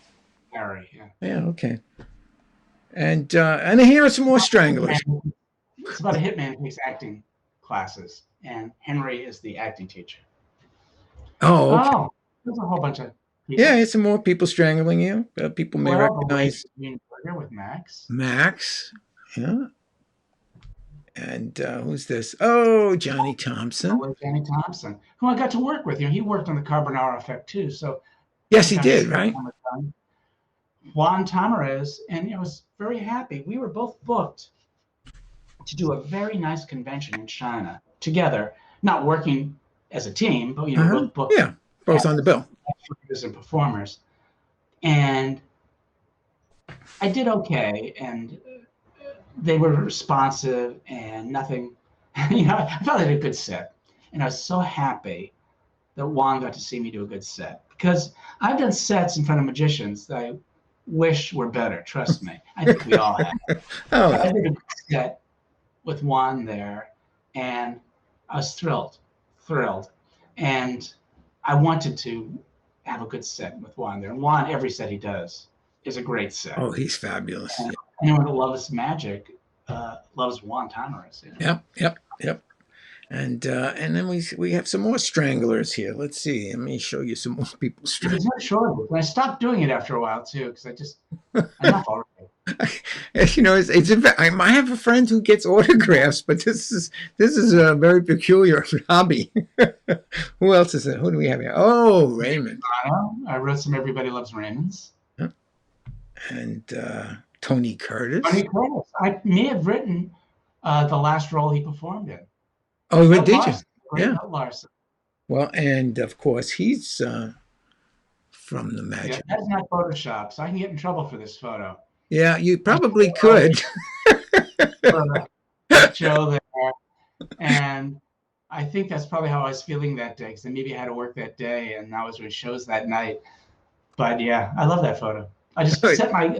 Barry, yeah. Yeah, okay. And here are some more stranglers. It's about a hitman who takes acting classes, and Henry is the acting teacher. Oh, okay. Oh, there's a whole bunch of people. Yeah, some more people strangling you. People may recognize with Max. Max, yeah. And who's this? Oh, Johnny Thompson. Oh, Johnny Thompson, who I got to work with. He worked on the Carbonara Effect too. So yes, he did, right? Juan Tamarez, and I was very happy. We were both booked to do a very nice convention in China together, not working as a team, but both booked. Yeah, both on the bill. And performers, and I did okay, and they were responsive and nothing. You know, I felt like I did a good set, and I was so happy that Juan got to see me do a good set, because I've done sets in front of magicians that I wish were better. Trust me, I think we all have. Oh, I did a good set with Juan there, and I was thrilled, and I wanted to have a good set with Juan there. And Juan, every set he does is a great set. oh, he's fabulous. And anyone that loves magic loves Juan Tamaris. You know? Yep. And then we have some more stranglers here. Let's see. Let me show you some more people He's strangling. not short. And I stopped doing it after a while too, because I just enough already. You know, I have a friend who gets autographs, but this is a very peculiar hobby. Who else is it? Who do we have here? Oh, Raymond. I wrote some Everybody Loves Raymond's. And Tony Curtis. Tony Curtis. I may have written the last role he performed in. Oh, Bill did you? Larson. Yeah. Bill Larson. Well, and of course he's from the Yeah, Magic. that's not Photoshop, so I can get in trouble for this photo. Yeah, you probably could. Joe there, and I think that's probably how I was feeling that day, because maybe I had to work that day, and I was doing shows that night. But yeah, I love that photo. I just set my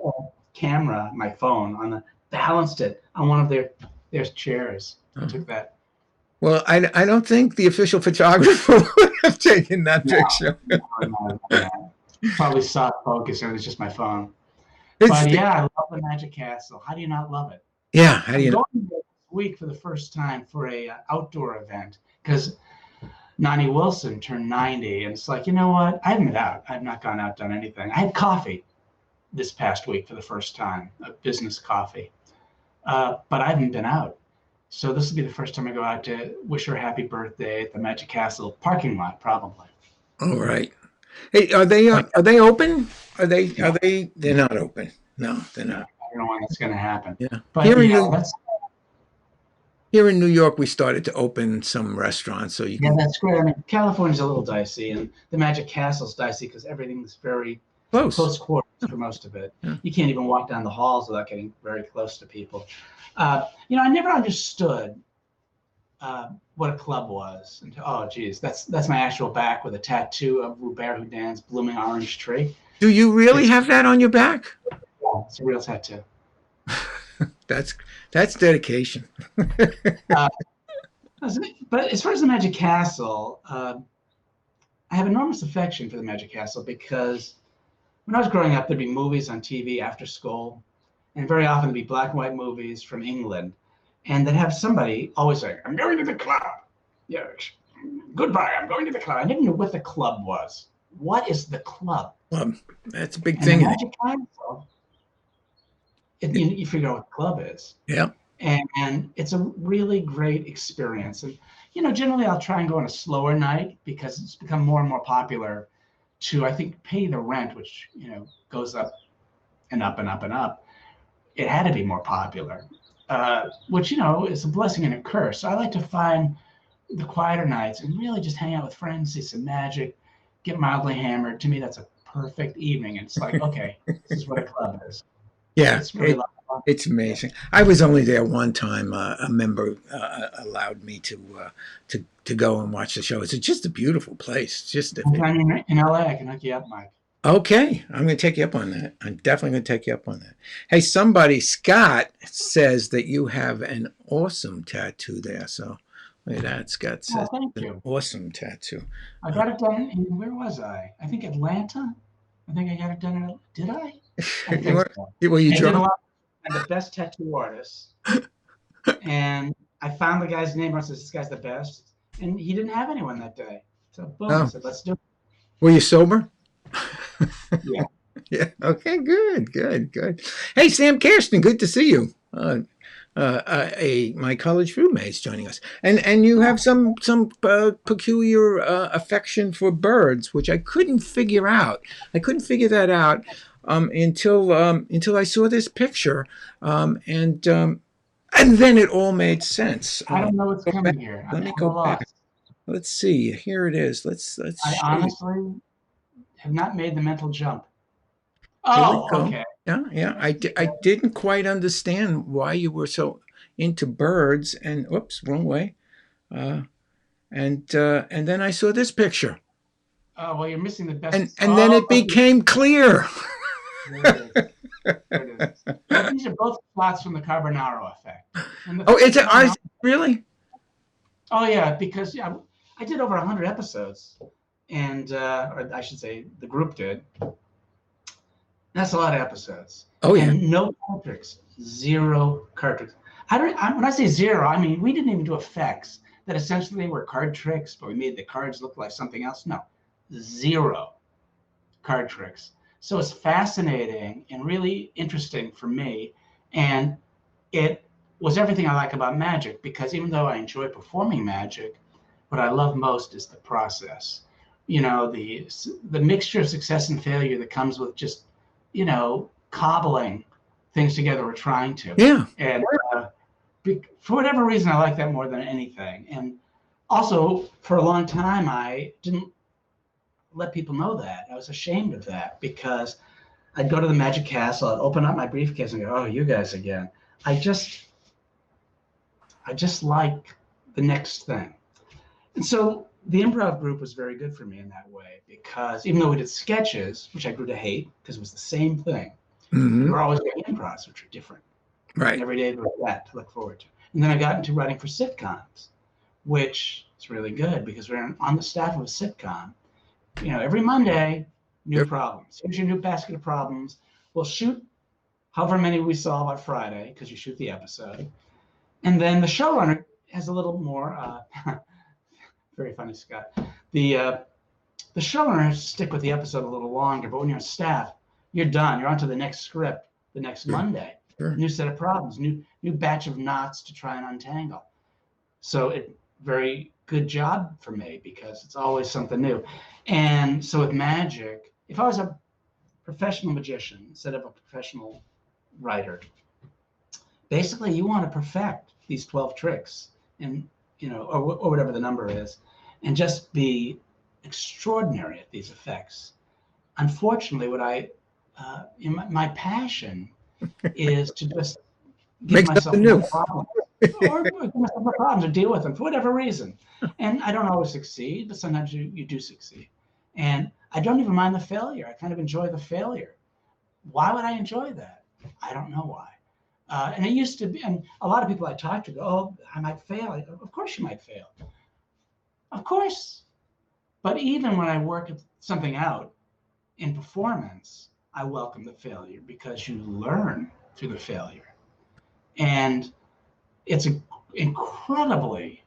camera, my phone, balanced it on one of their chairs. I took that. Well, I don't think the official photographer would have taken that picture. No. Probably soft focus, and it was just my phone. It's But the- yeah, I love the Magic Castle. How do you not love it? yeah, how do I'm you know? going there this week for the first time for a outdoor event, because Nani Wilson turned 90, and it's like, you know what? I haven't been out. I've not gone out, done anything. I had coffee this past week for the first time, a business coffee, but I haven't been out. So this will be the first time I go out to wish her a happy birthday at the Magic Castle parking lot, probably. All right. Hey, are they open? Are they? They're not open. No, they're not. I don't know when that's going to happen. Yeah. But Here in yeah, New- that's Here in New York, we started to open some restaurants, so you yeah, can that's great. I mean, California's a little dicey, and the Magic Castle's dicey because everything's very close. close quarters for most of it. Yeah. You can't even walk down the halls without getting very close to people. You know, I never understood what a club was. And, oh, geez, that's my actual back with a tattoo of Robert Houdin's blooming orange tree. Do you really have that on your back? Yeah, it's a real tattoo. That's dedication. But as far as the Magic Castle, I have enormous affection for the Magic Castle because when I was growing up, there'd be movies on TV after school, and very often there'd be black and white movies from England, and they'd have somebody always say, "I'm going to the club." Yes. Goodbye, I'm going to the club. I didn't know what the club was. What is the club? Well, that's a big And thing. the Magic Castle, you figure out what the club is. Yeah. And it's a really great experience. And, you know, generally I'll try and go on a slower night because it's become more and more popular to, I think, pay the rent, which, you know, goes up and up and up and up. It had to be more popular, which, you know, is a blessing and a curse. So I like to find the quieter nights and really just hang out with friends, see some magic, get mildly hammered. To me, that's a perfect evening. And it's like, okay, this is what a club is. Yeah. It's really a lot of fun. It's amazing. I was only there one time. A member allowed me to go and watch the show. It's just a beautiful place. It's just Anytime in LA, I can hook you up, Mike. okay. I'm going to take you up on that. I'm definitely going to take you up on that. Hey, Scott says that you have an awesome tattoo there. So look at that. Scott says thank an you. awesome tattoo. I got it done in, where was I? I think Atlanta. I think I got it done in, did I? I think so. Were you I did a drunk? lot of the best tattoo artists. And I found the guy's name. I said, this guy's the best. And he didn't have anyone that day. So boom, I Oh. said, let's do it. Were you sober? Yeah. Yeah. Okay. Good. Hey, Sam Kirsten, good to see you. My college roommate's joining us, and you have some peculiar affection for birds, which I couldn't figure out. I couldn't figure that out until I saw this picture, and then it all made sense. I don't know what's coming here. Let I'm me at go a loss. back. Let's see. Here it is. Let's. I show you. honestly have not made the mental jump. Here we Oh, go. okay. Yeah. I didn't quite understand why you were so into birds. And oops, wrong way. Uh, and then I saw this picture, Oh, well, you're missing the best. and then it became clear. There it is. There it is. Well, these are both plots from the Carbonaro effect. And the Oh, thing it's with Carbonaro- really? Oh yeah, because I did over 100 episodes, and or I should say the group did. That's a lot of episodes. Oh yeah. And no card tricks, zero card tricks. When I say zero, I mean we didn't even do effects that essentially were card tricks, but we made the cards look like something else. No, zero card tricks. So it's fascinating and really interesting for me, and it was everything I like about magic, because even though I enjoy performing magic, what I love most is the process. You know, the mixture of success and failure that comes with just, you know, cobbling things together or trying to. Yeah. And for whatever reason, I like that more than anything. And also, for a long time, I didn't let people know that. I was ashamed of that, because I'd go to the Magic Castle, I'd open up my briefcase and go, "Oh, you guys again." I just like the next thing. And so the improv group was very good for me in that way, because even though we did sketches, which I grew to hate because it was the same thing, we were always doing improvs, which are different. Right. Every day there was that to look forward to. And then I got into writing for sitcoms, which is really good because we're on the staff of a sitcom. You know, every Monday, new problems. Here's your new basket of problems. We'll shoot however many we solve on Friday, because you shoot the episode. And then the showrunner has a little more, very funny, Scott. The showrunners stick with the episode a little longer, but when you're on staff, you're done. You're on to the next script the next Monday. Sure. New set of problems, new batch of knots to try and untangle. So very good job for me, because it's always something new. And so with magic, if I was a professional magician instead of a professional writer, basically you want to perfect these 12 tricks, and or whatever the number is, and just be extraordinary at these effects. Unfortunately, my passion is to just give myself more problems, or give myself more problems, or deal with them for whatever reason. And I don't always succeed, but sometimes you do succeed. And I don't even mind the failure. I kind of enjoy the failure. Why would I enjoy that? I don't know why. And it used to be, and a lot of people I talk to go, "Oh, I might fail." I go, "Of course you might fail. Of course." But even when I work something out in performance, I welcome the failure, because you learn through the failure. And it's an incredibly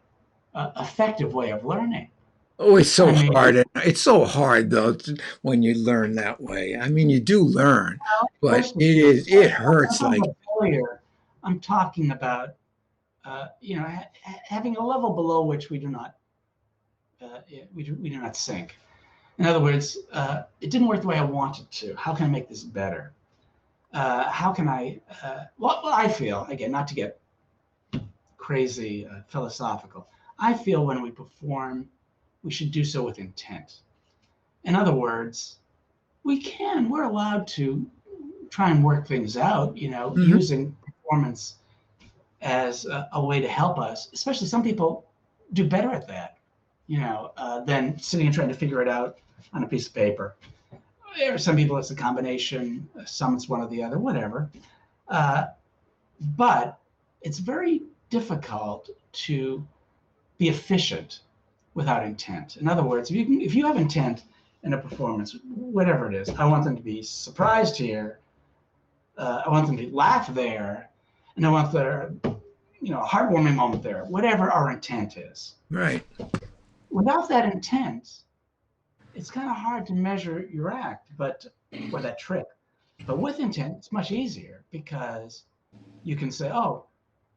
effective way of learning. Oh, it's so hard. It's so hard, though, when you learn that way. I mean, you do learn, but it hurts like failure. I'm talking about, having a level below which we do not sink. In other words, it didn't work the way I wanted to. How can I make this better? How can I? Well, I feel, again, not to get crazy philosophical, I feel when we perform, we should do so with intent. In other words, we're allowed to try and work things out, using performance as a way to help us. Especially some people do better at that, than sitting and trying to figure it out on a piece of paper. Or some people, it's a combination. Some it's one or the other, whatever. But it's very difficult to be efficient without intent. In other words, if you have intent in a performance, whatever it is, I want them to be surprised here, I want them to laugh there, and I want their, heartwarming moment there, whatever our intent is. right. Without that intent, it's kind of hard to measure your act, or that trick. But with intent, it's much easier, because you can say, "Oh,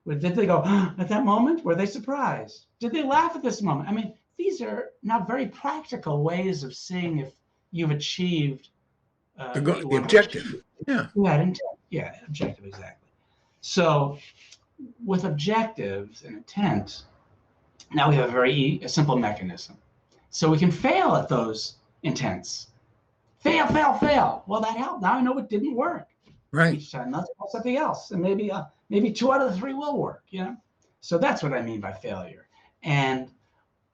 did they go at that moment? Were they surprised? Did they laugh at this moment?" I mean, these are now very practical ways of seeing if you've achieved The objective. Yeah. that intent. Yeah, objective, exactly. So with objectives and intent, now we have a simple mechanism. So we can fail at those intents. Fail. Well, that helped. Now I know it didn't work. Right. each time. Let's try something else, and maybe 2 out of the 3 will work. So that's what I mean by failure, and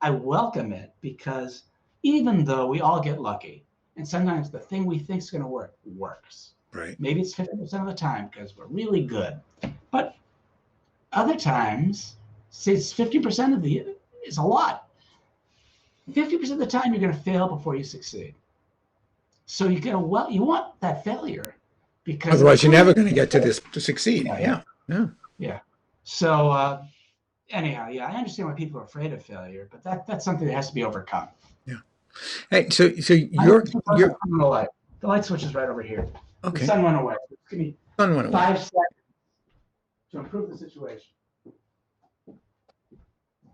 I welcome it, because even though we all get lucky, and sometimes the thing we think is going to work works. Right. Maybe it's 50% of the time because we're really good, but other times, say it's 50% of the is a lot. 50% of the time, you're going to fail before you succeed. So you want that failure, because Otherwise, you're never going to get to succeed. Yeah. So anyhow, I understand why people are afraid of failure, but that's something that has to be overcome. Yeah. Hey, so the light switch is right over here. okay. The sun went away. Give me Sun went away. 5 seconds to improve the situation.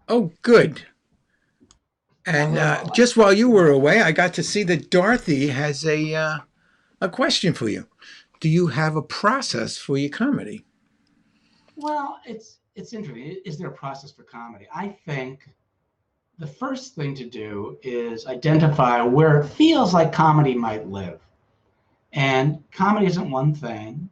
Oh, good. And just while you were away, I got to see that Dorothy has a question for you. Do you have a process for your comedy? Well, it's interesting. Is there a process for comedy? I think the first thing to do is identify where it feels like comedy might live. And comedy isn't one thing.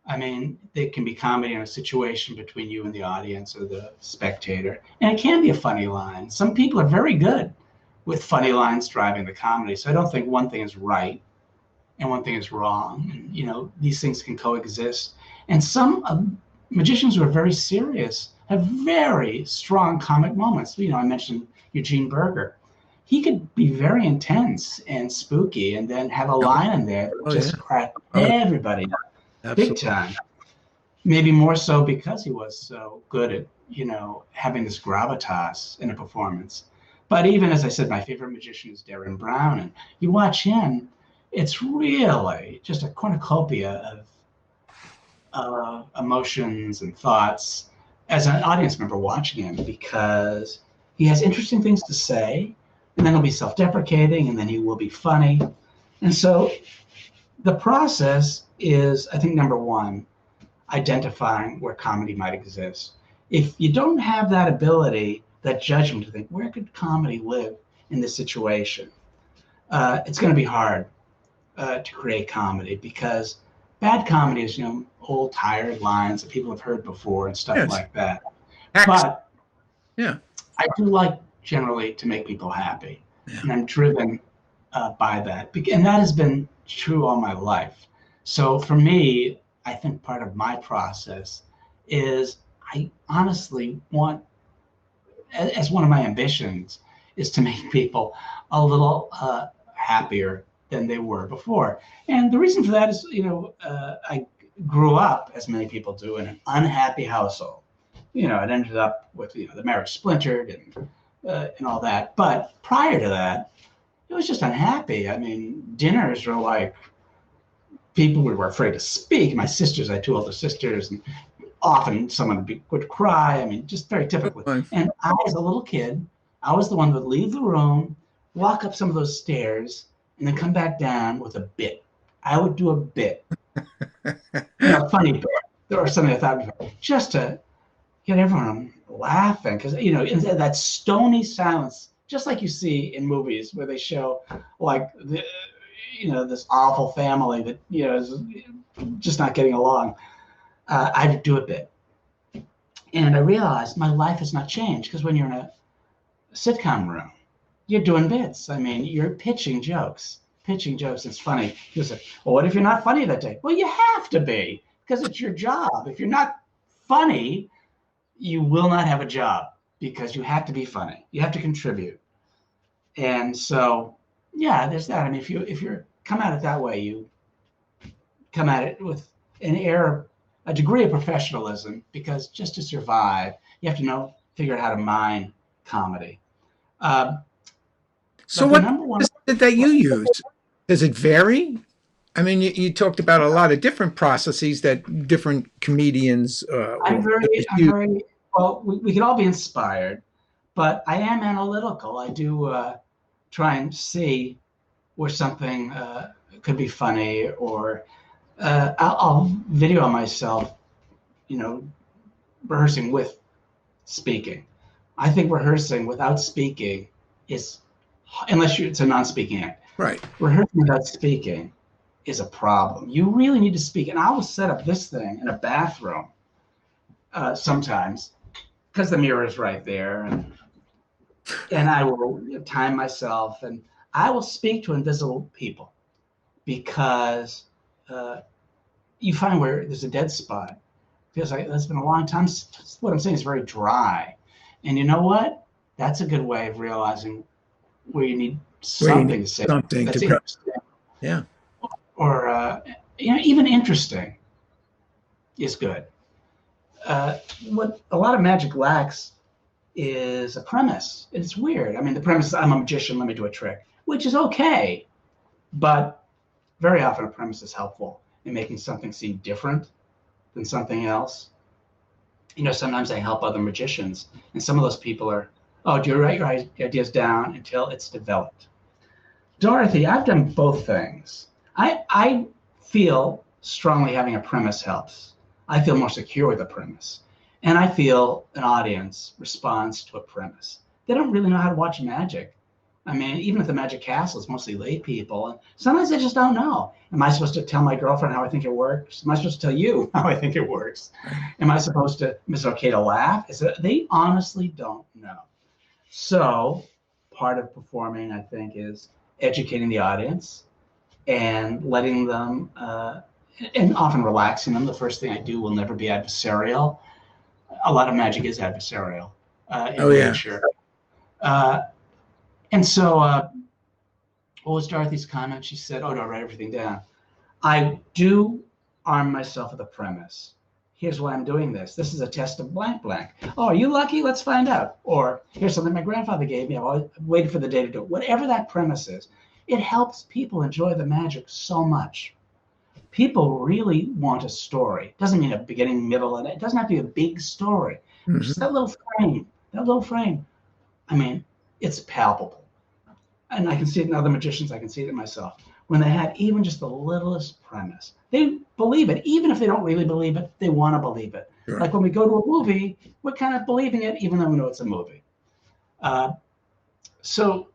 I mean, there can be comedy in a situation between you and the audience or the spectator. And it can be a funny line. Some people are very good with funny lines driving the comedy. So I don't think one thing is right and one thing is wrong. And, these things can coexist. And some magicians who are very serious have very strong comic moments. I mentioned Eugene Berger. He could be very intense and spooky and then have a line in there that just crack everybody up. Absolutely. Big time. Maybe more so because he was so good at, having this gravitas in a performance. But even, as I said, my favorite magician is Darren Brown. And you watch him, it's really just a cornucopia of emotions and thoughts as an audience member watching him, because he has interesting things to say, and then he'll be self-deprecating, and then he will be funny. And so the process is, I think, number one, identifying where comedy might exist. If you don't have that ability, that judgment to think, where could comedy live in this situation? It's going to be hard to create comedy, because bad comedy is, old, tired lines that people have heard before and stuff like that. But I do like generally to make people happy, and I'm driven by that, and that has been true all my life. So for me, I think part of my process is I honestly want, as one of my ambitions, is to make people a little happier than they were before. And the reason for that is, I grew up, as many people do, in an unhappy household. It ended up with, the marriage splintered and all that. But prior to that, it was just unhappy. I mean, dinners were like, people were afraid to speak. My sisters, I had 2 older sisters, and often someone would cry. I mean, just very typical. And I, as a little kid, I was the one that would leave the room, walk up some of those stairs, and then come back down with a bit. I would do a bit, funny bit, or something I thought, just to get everyone laughing, because in that stony silence, just like you see in movies where they show like this awful family that is just not getting along. I'd do a bit, and I realized my life has not changed, because when you're in a sitcom room, you're doing bits. I mean, you're pitching jokes. It's funny. You say, well, what if you're not funny that day? Well, you have to be, because it's your job. If you're not funny, you will not have a job, because you have to be funny. You have to contribute. And so, there's that. I mean, if you come at it that way, you come at it with a degree of professionalism, because just to survive, you have to figure out how to mine comedy. So what is it that you use? Does it vary? I mean, you talked about a lot of different processes that different comedians. I'm very well. We can all be inspired, but I am analytical. I do try and see where something could be funny, or I'll video myself, rehearsing with speaking. I think rehearsing without speaking is, unless it's a non-speaking act. Right. Rehearsing without speaking is a problem. You really need to speak. And I will set up this thing in a bathroom sometimes because the mirror is right there. And I will time myself and I will speak to invisible people because you find where there's a dead spot. It feels like that's been a long time. What I'm saying is very dry. And you know what? That's a good way of realizing where you need something to say. Something that's to interesting. Yeah. Or even interesting is good. What a lot of magic lacks is a premise. It's weird. I mean, the premise is I'm a magician, let me do a trick, which is okay. But very often a premise is helpful in making something seem different than something else. You know, sometimes I help other magicians, and some of those people are, oh, do you write your ideas down until it's developed? Dorothy, I've done both things. I feel strongly having a premise helps. I feel more secure with a premise. And I feel an audience responds to a premise. They don't really know how to watch magic. I mean, even at the Magic Castle, it's mostly lay people. And sometimes they just don't know. Am I supposed to tell my girlfriend how I think it works? Am I supposed to tell you how I think it works? Am I supposed to, is it okay to laugh? They honestly don't know. So part of performing, I think, is educating the audience and letting them, and often relaxing them. The first thing I do will never be adversarial. A lot of magic is adversarial in nature. And so, what was Dorothy's comment? She said, oh, don't write everything down. I do arm myself with a premise. Here's why I'm doing this. This is a test of blank blank. Oh, are you lucky? Let's find out. Or here's something my grandfather gave me. I've waited for the day to do it. Whatever that premise is, it helps people enjoy the magic so much. People really want a story. It doesn't mean a beginning, middle, and it doesn't have to be a big story. Mm-hmm. Just that little frame. I mean, it's palpable. And I can see it in other magicians. I can see it in myself. When they have even just the littlest premise, they believe it. Even if they don't really believe it, they want to believe it. Sure. Like when we go to a movie, we're kind of believing it, even though we know it's a movie. So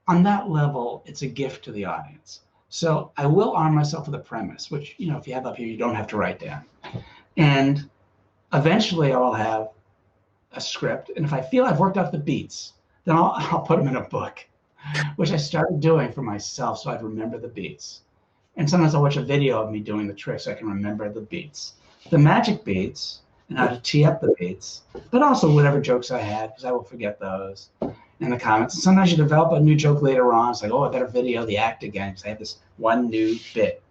on that level, it's a gift to the audience. So I will arm myself with a premise, which, you know, if you have up here, you don't have to write down. And eventually I will have a script. And if I feel I've worked out the beats, then I'll put them in a book, which I started doing for myself so I'd remember the beats. And sometimes I'll watch a video of me doing the trick so I can remember the beats. The magic beats and how to tee up the beats, but also whatever jokes I had, because I will forget those in the comments. And sometimes you develop a new joke later on. It's like, oh, I better video the act again because I have this one new bit.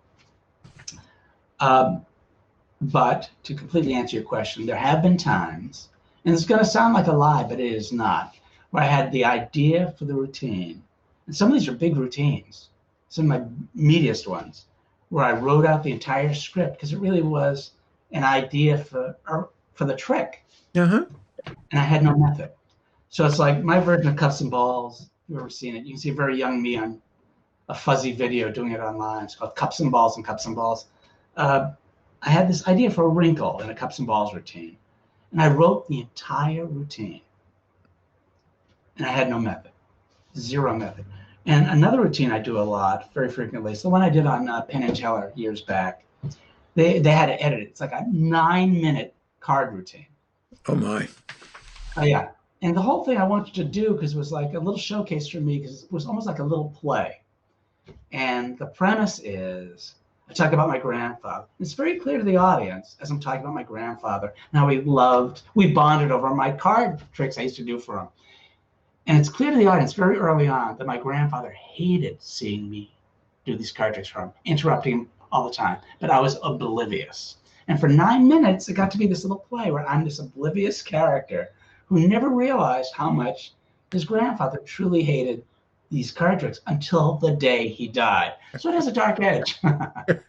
But to completely answer your question, there have been times, and it's going to sound like a lie, but it is not, where I had the idea for the routine. And some of these are big routines, some of my meatiest ones, where I wrote out the entire script because it really was an idea for the trick. Uh-huh. And I had no method. So it's like my version of Cups and Balls. You've ever seen it? You can see a very young me on a fuzzy video doing it online. It's called Cups and Balls and Cups and Balls. I had this idea for a wrinkle in a Cups and Balls routine. And I wrote the entire routine. And I had no method, zero method. And another routine I do a lot, very frequently, is the one I did on Penn and Teller years back. They had to edit it. It's like a 9-minute card routine. Oh my. Yeah. And the whole thing I wanted to do, because it was like a little showcase for me, because it was almost like a little play. And the premise is, I talk about my grandfather. It's very clear to the audience as I'm talking about my grandfather and how we bonded over my card tricks I used to do for him. And it's clear to the audience very early on that my grandfather hated seeing me do these card tricks for him, interrupting him all the time. But I was oblivious. And for 9 minutes, it got to be this little play where I'm this oblivious character who never realized how much his grandfather truly hated these card tricks until the day he died. So it has a dark edge. And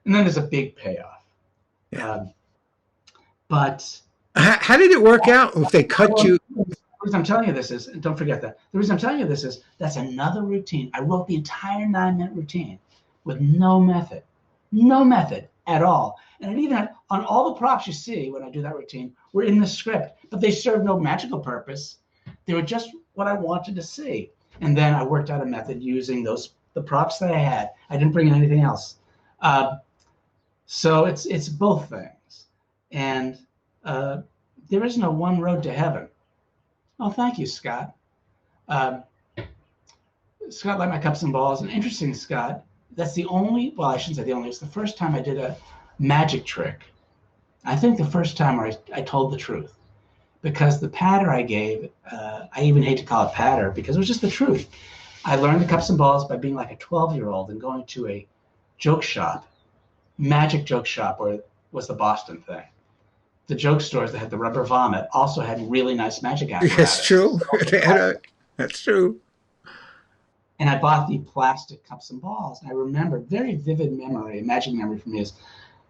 then there's a big payoff. Yeah. But how did it work out if they cut you? The reason I'm telling you this is, and don't forget that, the reason I'm telling you this is that's another routine. I wrote the entire 9-minute routine with no method at all. And it even had, on all the props you see when I do that routine, were in the script, but they served no magical purpose. They were just what I wanted to see. And then I worked out a method using those the props that I had. I didn't bring in anything else. So it's both things. And there is no one road to heaven. Oh, thank you, Scott. Scott liked my cups and balls. And interesting, Scott, that's the only, well, I shouldn't say the only, it's the first time I did a magic trick. I think the first time where I told the truth. Because the patter I gave, I even hate to call it patter because it was just the truth. I learned the cups and balls by being like a 12-year-old and going to a joke shop, magic joke shop, where it was the Boston thing. The joke stores that had the rubber vomit also had really nice magic apparatus. That's true. That's true. And I bought the plastic cups and balls. And I remember, very vivid memory, magic memory for me is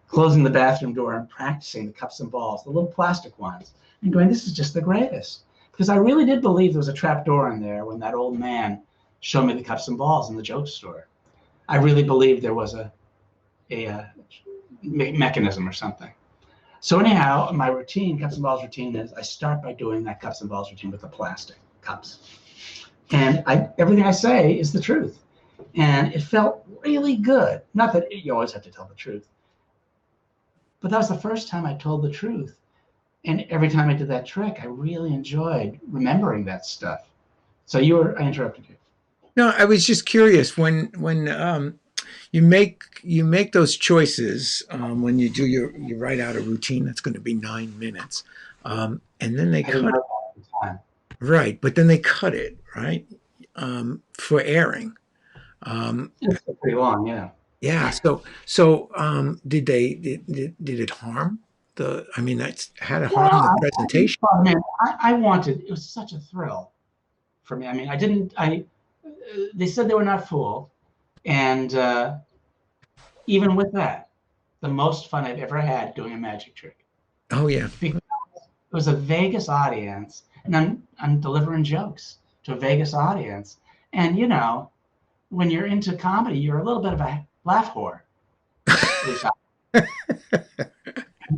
closing the bathroom door and practicing the cups and balls, the little plastic ones, and going, this is just the greatest. Because I really did believe there was a trap door in there when that old man showed me the cups and balls in the joke store. I really believed there was a mechanism or something. So anyhow, my routine, cups and balls routine, is I start by doing that cups and balls routine with the plastic cups. And everything I say is the truth. And it felt really good. Not that you always have to tell the truth. But that was the first time I told the truth. And every time I did that trick, I really enjoyed remembering that stuff. So I interrupted you. No, I was just curious when you make those choices when you do you write out a routine that's going to be 9 minutes, and then they cut it. Right, but then they cut it, right, for airing. It's pretty long, yeah. Yeah. So did it harm the? I mean, that's had to harm the presentation. I wanted. It was such a thrill for me. I mean, they said they were not fooled, and even with that, the most fun I've ever had doing a magic trick. Oh yeah. Because it was a Vegas audience, and I'm delivering jokes to a Vegas audience, and you know, when you're into comedy, you're a little bit of a laugh whore. And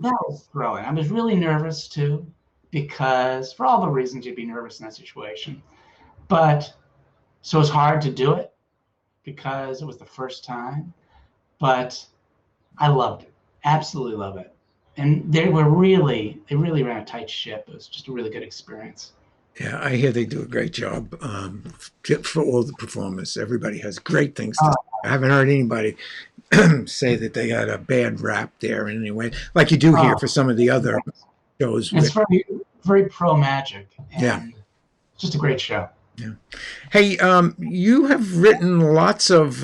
that was thrilling. I was really nervous too, because for all the reasons you'd be nervous in that situation. But so it was hard to do it because it was the first time. But I loved it. Absolutely love it. And they really ran a tight ship. It was just a really good experience. Yeah, I hear they do a great job for all the performers. Everybody has great things to say. I haven't heard anybody say that they had a bad rap there in any way, like you do here for some of the other shows. It's very, very pro magic. And yeah, it's just a great show. Yeah. Hey, you have written lots of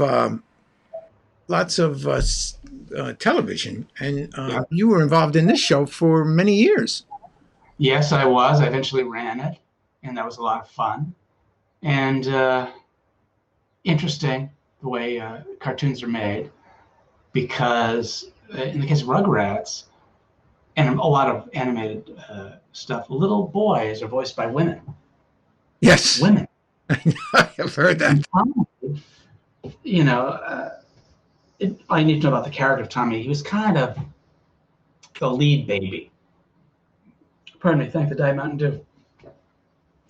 television, and you were involved in this show for many years. Yes, I was. I eventually ran it, and that was a lot of fun. And interesting the way cartoons are made, because in the case of Rugrats and a lot of animated stuff, little boys are voiced by women. Yes. Women. I have heard that. Tommy, you know, I need to know about the character of Tommy. He was kind of the lead baby. Pardon me, thank the Diet Mountain Dew.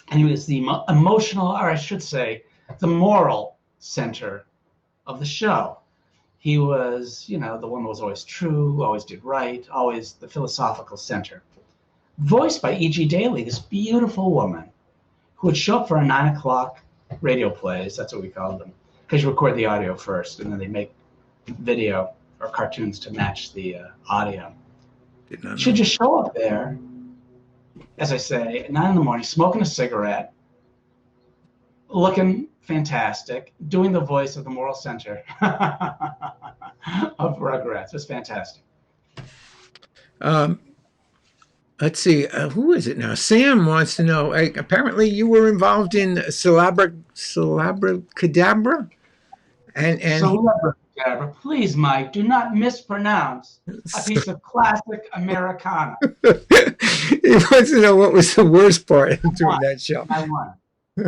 And he was the emotional, or I should say, the moral center of the show. He was, you know, the one that was always true, always did right, always the philosophical center. Voiced by E.G. Daly, this beautiful woman who would show up for our 9 o'clock radio plays. That's what we called them, because you record the audio first, and then they make video or cartoons to match the audio. She'd just show up there, as I say, at 9 in the morning, smoking a cigarette, looking fantastic, doing the voice of the moral center of Rugrats. It was fantastic. Let's see, who is it now? Sam wants to know, apparently you were involved in Celabracadabra? And Celabracadabra. Please, Mike, do not mispronounce a piece of classic Americana. He wants to know what was the worst part of doing that show. I won.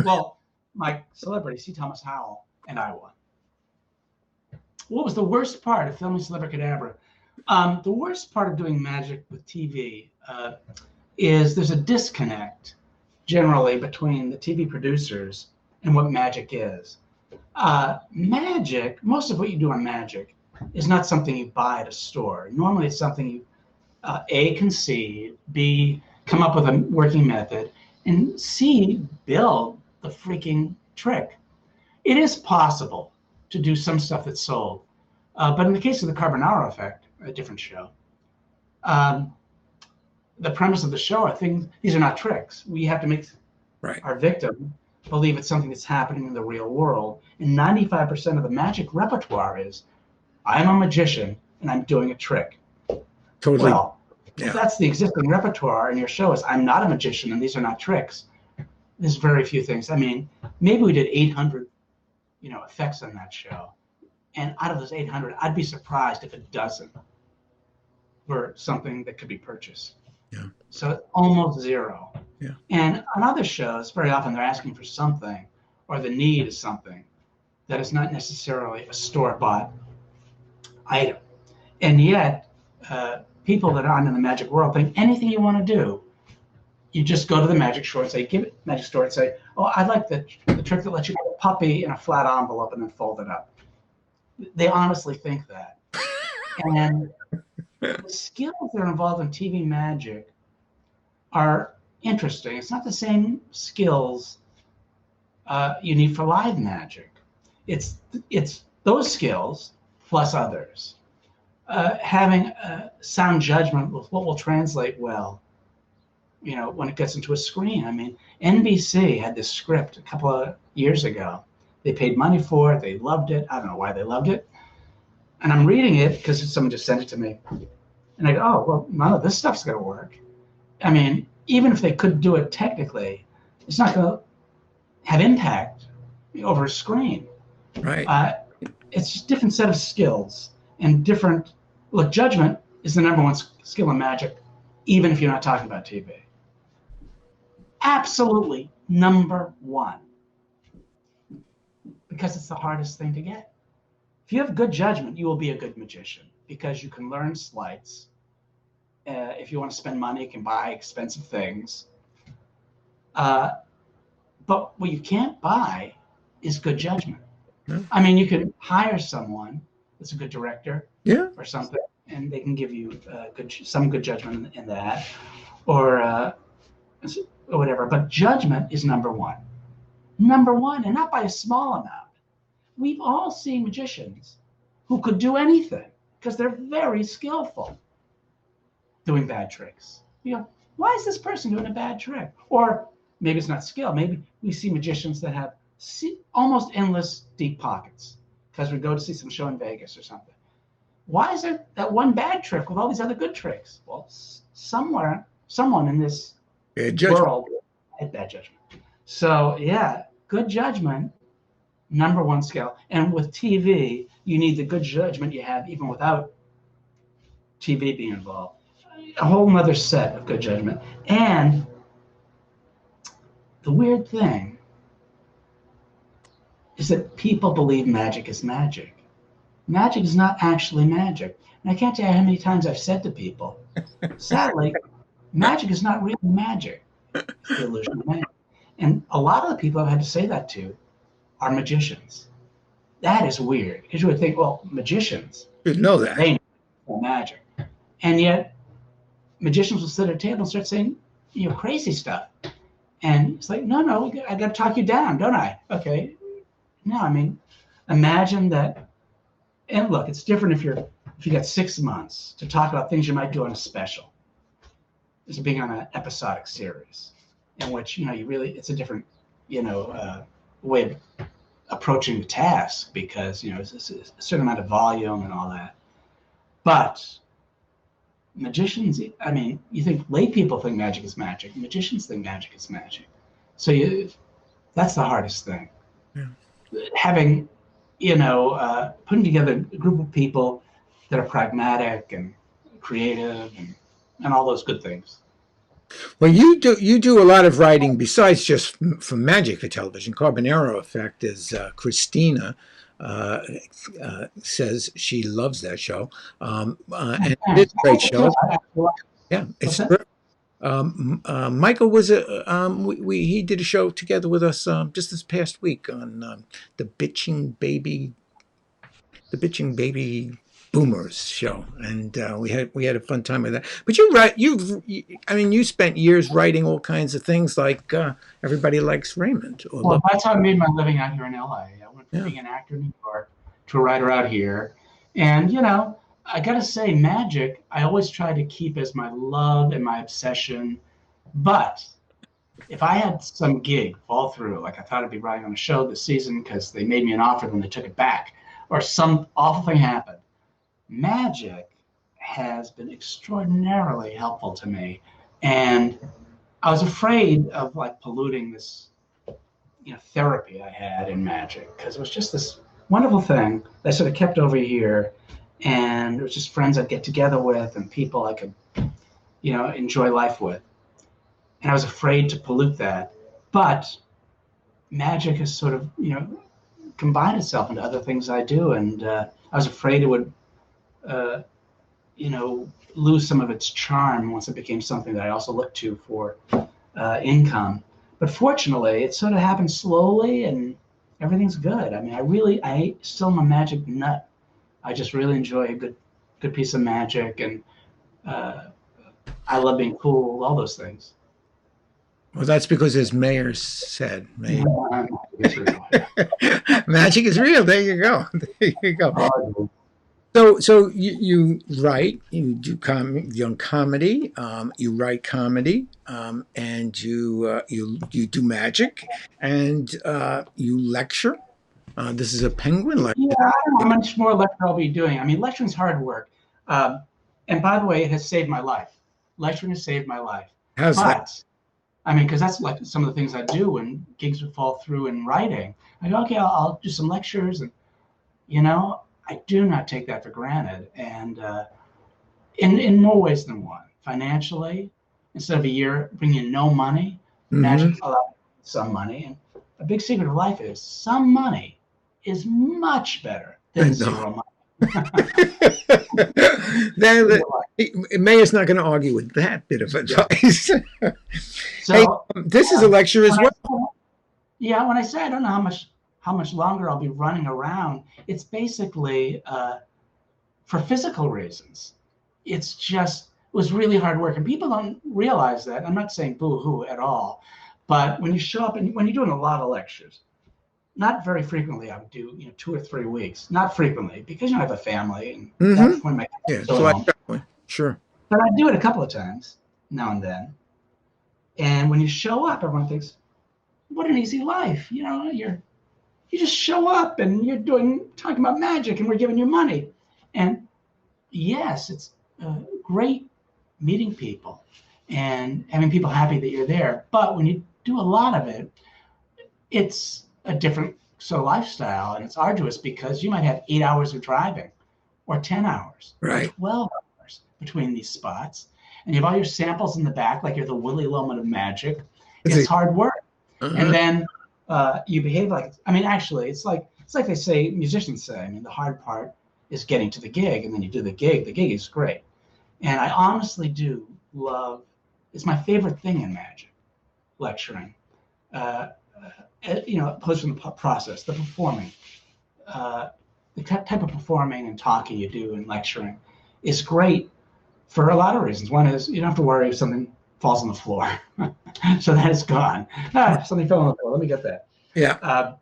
Well, my celebrity, C. Thomas Howell, and I won. What was the worst part of filming Celabracadabra? The worst part of doing magic with TV is there's a disconnect generally between the TV producers and what magic is. Magic, most of what you do on magic is not something you buy at a store. Normally it's something you, A, conceive, B, come up with a working method, and C, build the freaking trick. It is possible to do some stuff that's sold. But in the case of the Carbonaro effect, a different show, the premise of the show are things, these are not tricks. We have to make our victim believe it's something that's happening in the real world. And 95% of the magic repertoire is, I'm a magician and I'm doing a trick. Totally. Well, if that's the existing repertoire and your show is, I'm not a magician and these are not tricks, there's very few things. I mean, maybe we did 800, effects on that show. And out of those 800, I'd be surprised if a dozen were something that could be purchased. Yeah. So almost zero. Yeah. And on other shows, very often they're asking for something, or the need is something that is not necessarily a store-bought item. And yet, people that aren't in the magic world think anything you want to do, you just go to the magic store and say, magic store and say, oh, I'd like the trick that lets you put a puppy in a flat envelope and then fold it up. They honestly think that. And the skills that are involved in TV magic are interesting. It's not the same skills you need for live magic. It's those skills plus others. Having sound judgment with what will translate well, when it gets into a screen. I mean, NBC had this script a couple of years ago. They paid money for it. They loved it. I don't know why they loved it. And I'm reading it because someone just sent it to me. And I go, oh, well, none of this stuff's going to work. I mean, even if they could do it technically, it's not going to have impact over a screen. Right. It's just a different set of skills and different. Look, judgment is the number one skill in magic, even if you're not talking about TV. Absolutely number one. Because it's the hardest thing to get. If you have good judgment, you will be a good magician because you can learn sleights. If you want to spend money, you can buy expensive things. But what you can't buy is good judgment. Yeah. I mean, you can hire someone that's a good director or something, and they can give you some good judgment in that or whatever. But judgment is number one. Number one, and not by a small amount. We've all seen magicians who could do anything because they're very skillful doing bad tricks. Why is this person doing a bad trick? Or maybe it's not skill. Maybe we see magicians that have almost endless deep pockets because we go to see some show in Vegas or something. Why is there that one bad trick with all these other good tricks? Well, someone in this world had bad judgment. So yeah, good judgment, number one skill. And with TV, you need the good judgment you have even without TV being involved. A whole nother set of good judgment. And the weird thing is that people believe magic is magic. Magic is not actually magic. And I can't tell you how many times I've said to people, sadly, magic is not real magic. It's the illusion of magic. And a lot of the people I've had to say that to are magicians. That is weird because you would think, well, magicians, you know that they know magic, and yet magicians will sit at a table and start saying, crazy stuff, and it's like, no, I got to talk you down, don't I? Okay, no, I mean, imagine that, and look, it's different if you got 6 months to talk about things you might do on a special, as being on an episodic series, in which it's a different way of approaching the task because it's a certain amount of volume and all that. But magicians, I mean, you think lay people think magic is magic. Magicians think magic is magic. So that's the hardest thing. Yeah. Having, putting together a group of people that are pragmatic and creative and all those good things. Well, you do a lot of writing besides just for magic for television. Carbonaro Effect is Christina says she loves that show, and it's a great show. Yeah, Michael was he did a show together with us just this past week on the bitching baby boomers show, and we had a fun time with that. But you're right. I mean, you spent years writing all kinds of things like Everybody Likes Raymond. Well, that's how I made my living out here in LA. I went from Yeah. being an actor in New York to a writer out here. And, I got to say, magic, I always try to keep as my love and my obsession. But if I had some gig fall through, like I thought I'd be writing on a show this season because they made me an offer, then they took it back, or some awful thing happened, magic has been extraordinarily helpful to me. And I was afraid of like polluting this, therapy I had in magic, because it was just this wonderful thing that I sort of kept over here. And it was just friends I'd get together with and people I could, enjoy life with. And I was afraid to pollute that. But magic has sort of, combined itself into other things I do. And I was afraid it would, lose some of its charm once it became something that I also looked to for income. But fortunately, it sort of happened slowly and everything's good. I mean, I still am a magic nut. I just really enjoy a good piece of magic, and I love being cool, all those things. Well, that's because, as Mayer said, It's real. magic is real. There you go. There you go. So you write, you do comedy, you write comedy, and you do magic, and you lecture. This is a Penguin lecture. Yeah, I don't know how much more lecture I'll be doing. I mean, lecturing's hard work. And by the way, it has saved my life. Lecturing has saved my life. How's that? I mean, because that's like some of the things I do when gigs would fall through in writing. I go, okay, I'll do some lectures, and I do not take that for granted. And in more ways than one. Financially, instead of a year bringing in no money, magic allows some money. And a big secret of life is some money is much better than zero money. Mayer's not going to argue with that bit of advice. So hey, this is a lecture as well. When I say I don't know how much longer I'll be running around, it's basically for physical reasons. It was really hard work, and people don't realize that. I'm not saying boo-hoo at all, but when you show up and when you're doing a lot of lectures, not very frequently, I would do 2 or 3 weeks. Not frequently, because I have a family, and that's when my kids go home. Sure. But I do it a couple of times now and then. And when you show up, everyone thinks, "What an easy life!" You just show up and you're talking about magic, and we're giving you money. And yes, it's great meeting people and having people happy that you're there. But when you do a lot of it, it's a different sort of lifestyle, and it's arduous because you might have 8 hours of driving, or 10 hours, right, or 12 hours between these spots, and you have all your samples in the back, like you're the Willy Loman of magic. It's hard work, and then you behave like. I mean, actually, it's like they say, musicians say. I mean, the hard part is getting to the gig, and then you do the gig. The gig is great, and I honestly do love. It's my favorite thing in magic, lecturing. Opposed from the process, the performing, the type of performing and talking you do in lecturing is great for a lot of reasons. One is you don't have to worry if something falls on the floor, so that is gone. Something fell on the floor. Let me get that. Yeah.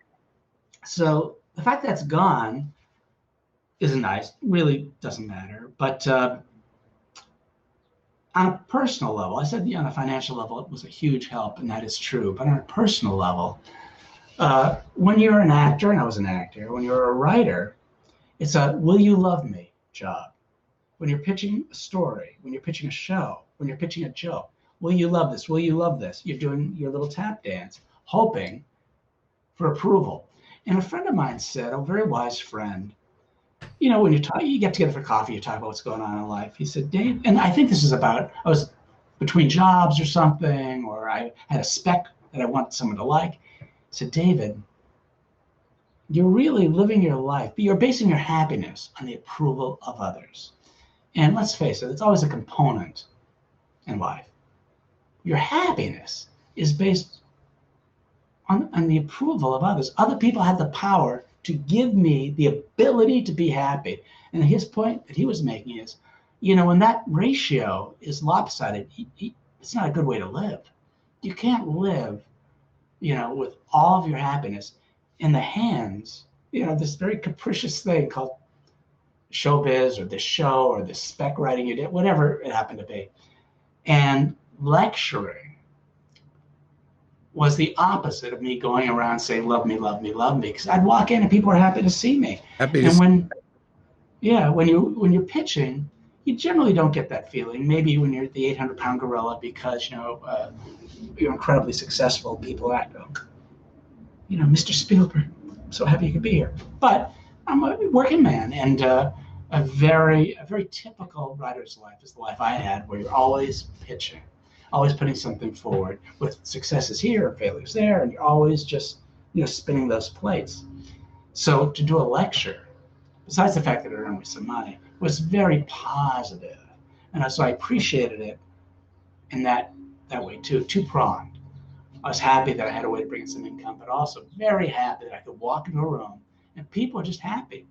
So the fact that's gone isn't nice. Really doesn't matter. But on a personal level, I said on a financial level it was a huge help, and that is true. But on a personal level, when you're an actor, and I was an actor, when you're a writer, it's a will you love me job. When you're pitching a story, when you're pitching a show, when you're pitching a joke, will you love this? Will you love this? You're doing your little tap dance, hoping for approval. And a friend of mine said, a very wise friend, when you get together for coffee, you talk about what's going on in life. He said, Dave, and I think this is about, I was between jobs or something, or I had a spec that I wanted someone to like. He said, David, you're really living your life, but you're basing your happiness on the approval of others. And let's face it, it's always a component in life. your happiness is based on the approval of others. Other people have the power to give me the ability to be happy. And his point that he was making is, when that ratio is lopsided, it's not a good way to live. You can't live, with all of your happiness in the hands, this very capricious thing called showbiz or this show or this spec writing you did, whatever it happened to be. And lecturing was the opposite of me going around saying, love me, love me, love me. Because I'd walk in and people were happy to see me. When you're pitching, you generally don't get that feeling. Maybe when you're the 800-pound gorilla because, you're incredibly successful, people act, Mr. Spielberg, I'm so happy you could be here. But I'm a working man, and a very typical writer's life is the life I had, where you're always pitching, always putting something forward with successes here, failures there, and you're always just, spinning those plates. So to do a lecture, besides the fact that it earned me some money, was very positive. And so I appreciated it in that way too, two-pronged. I was happy that I had a way to bring in some income, but also very happy that I could walk into a room and people are just happy.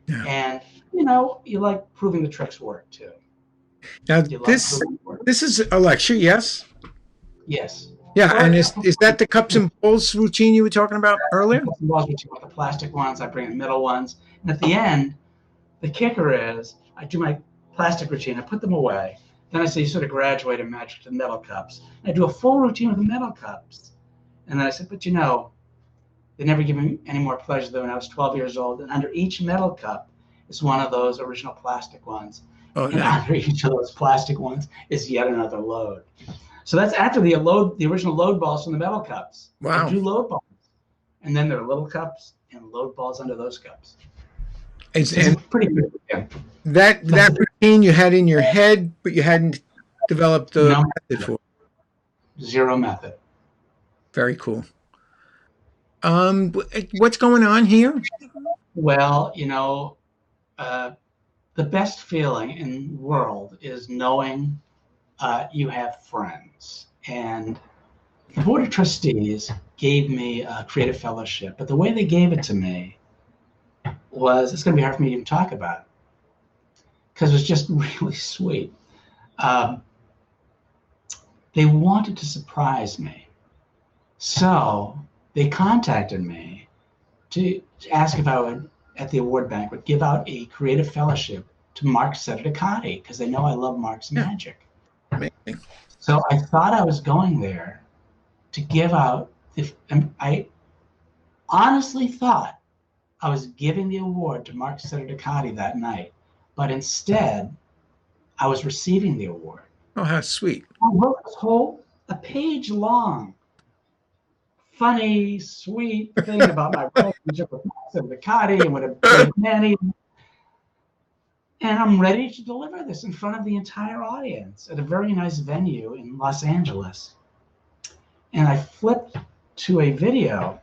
Yeah. And, you like proving the tricks work too. Now, this is a lecture, yes? Yes. Yeah, and is that the cups and bowls routine you were talking about earlier? Cups and bowls routine with the plastic ones, I bring in middle ones. And at the end, the kicker is I do my plastic routine, I put them away. Then I say you sort of graduate and match to the metal cups. I do a full routine with the metal cups. And then I said, but they never give me any more pleasure than when I was 12 years old. And under each metal cup is one of those original plastic ones. Oh, and under each of those plastic ones is yet another load. So that's after the original load balls from the metal cups. Wow. I do load balls. And then there are little cups and load balls under those cups. It's pretty good. Yeah. That routine you had in your head, but you hadn't developed the method for. Zero method. Very cool. What's going on here? Well, the best feeling in the world is knowing you have friends. And the Board of Trustees gave me a creative fellowship, but the way they gave it to me was, it's going to be hard for me to even talk about, because it was just really sweet. They wanted to surprise me. So they contacted me to ask if I would, at the award banquet, give out a creative fellowship to Mark Sedicati, because they know I love Mark's magic. Amazing. So I thought I was going there to give out, I honestly thought I was giving the award to Mark Sedicati that night, but instead I was receiving the award. Oh, how sweet. I wrote this a page long, funny, sweet thing about my relationship with Sedicati and what a great man he is. And I'm ready to deliver this in front of the entire audience at a very nice venue in Los Angeles. And I flipped to a video.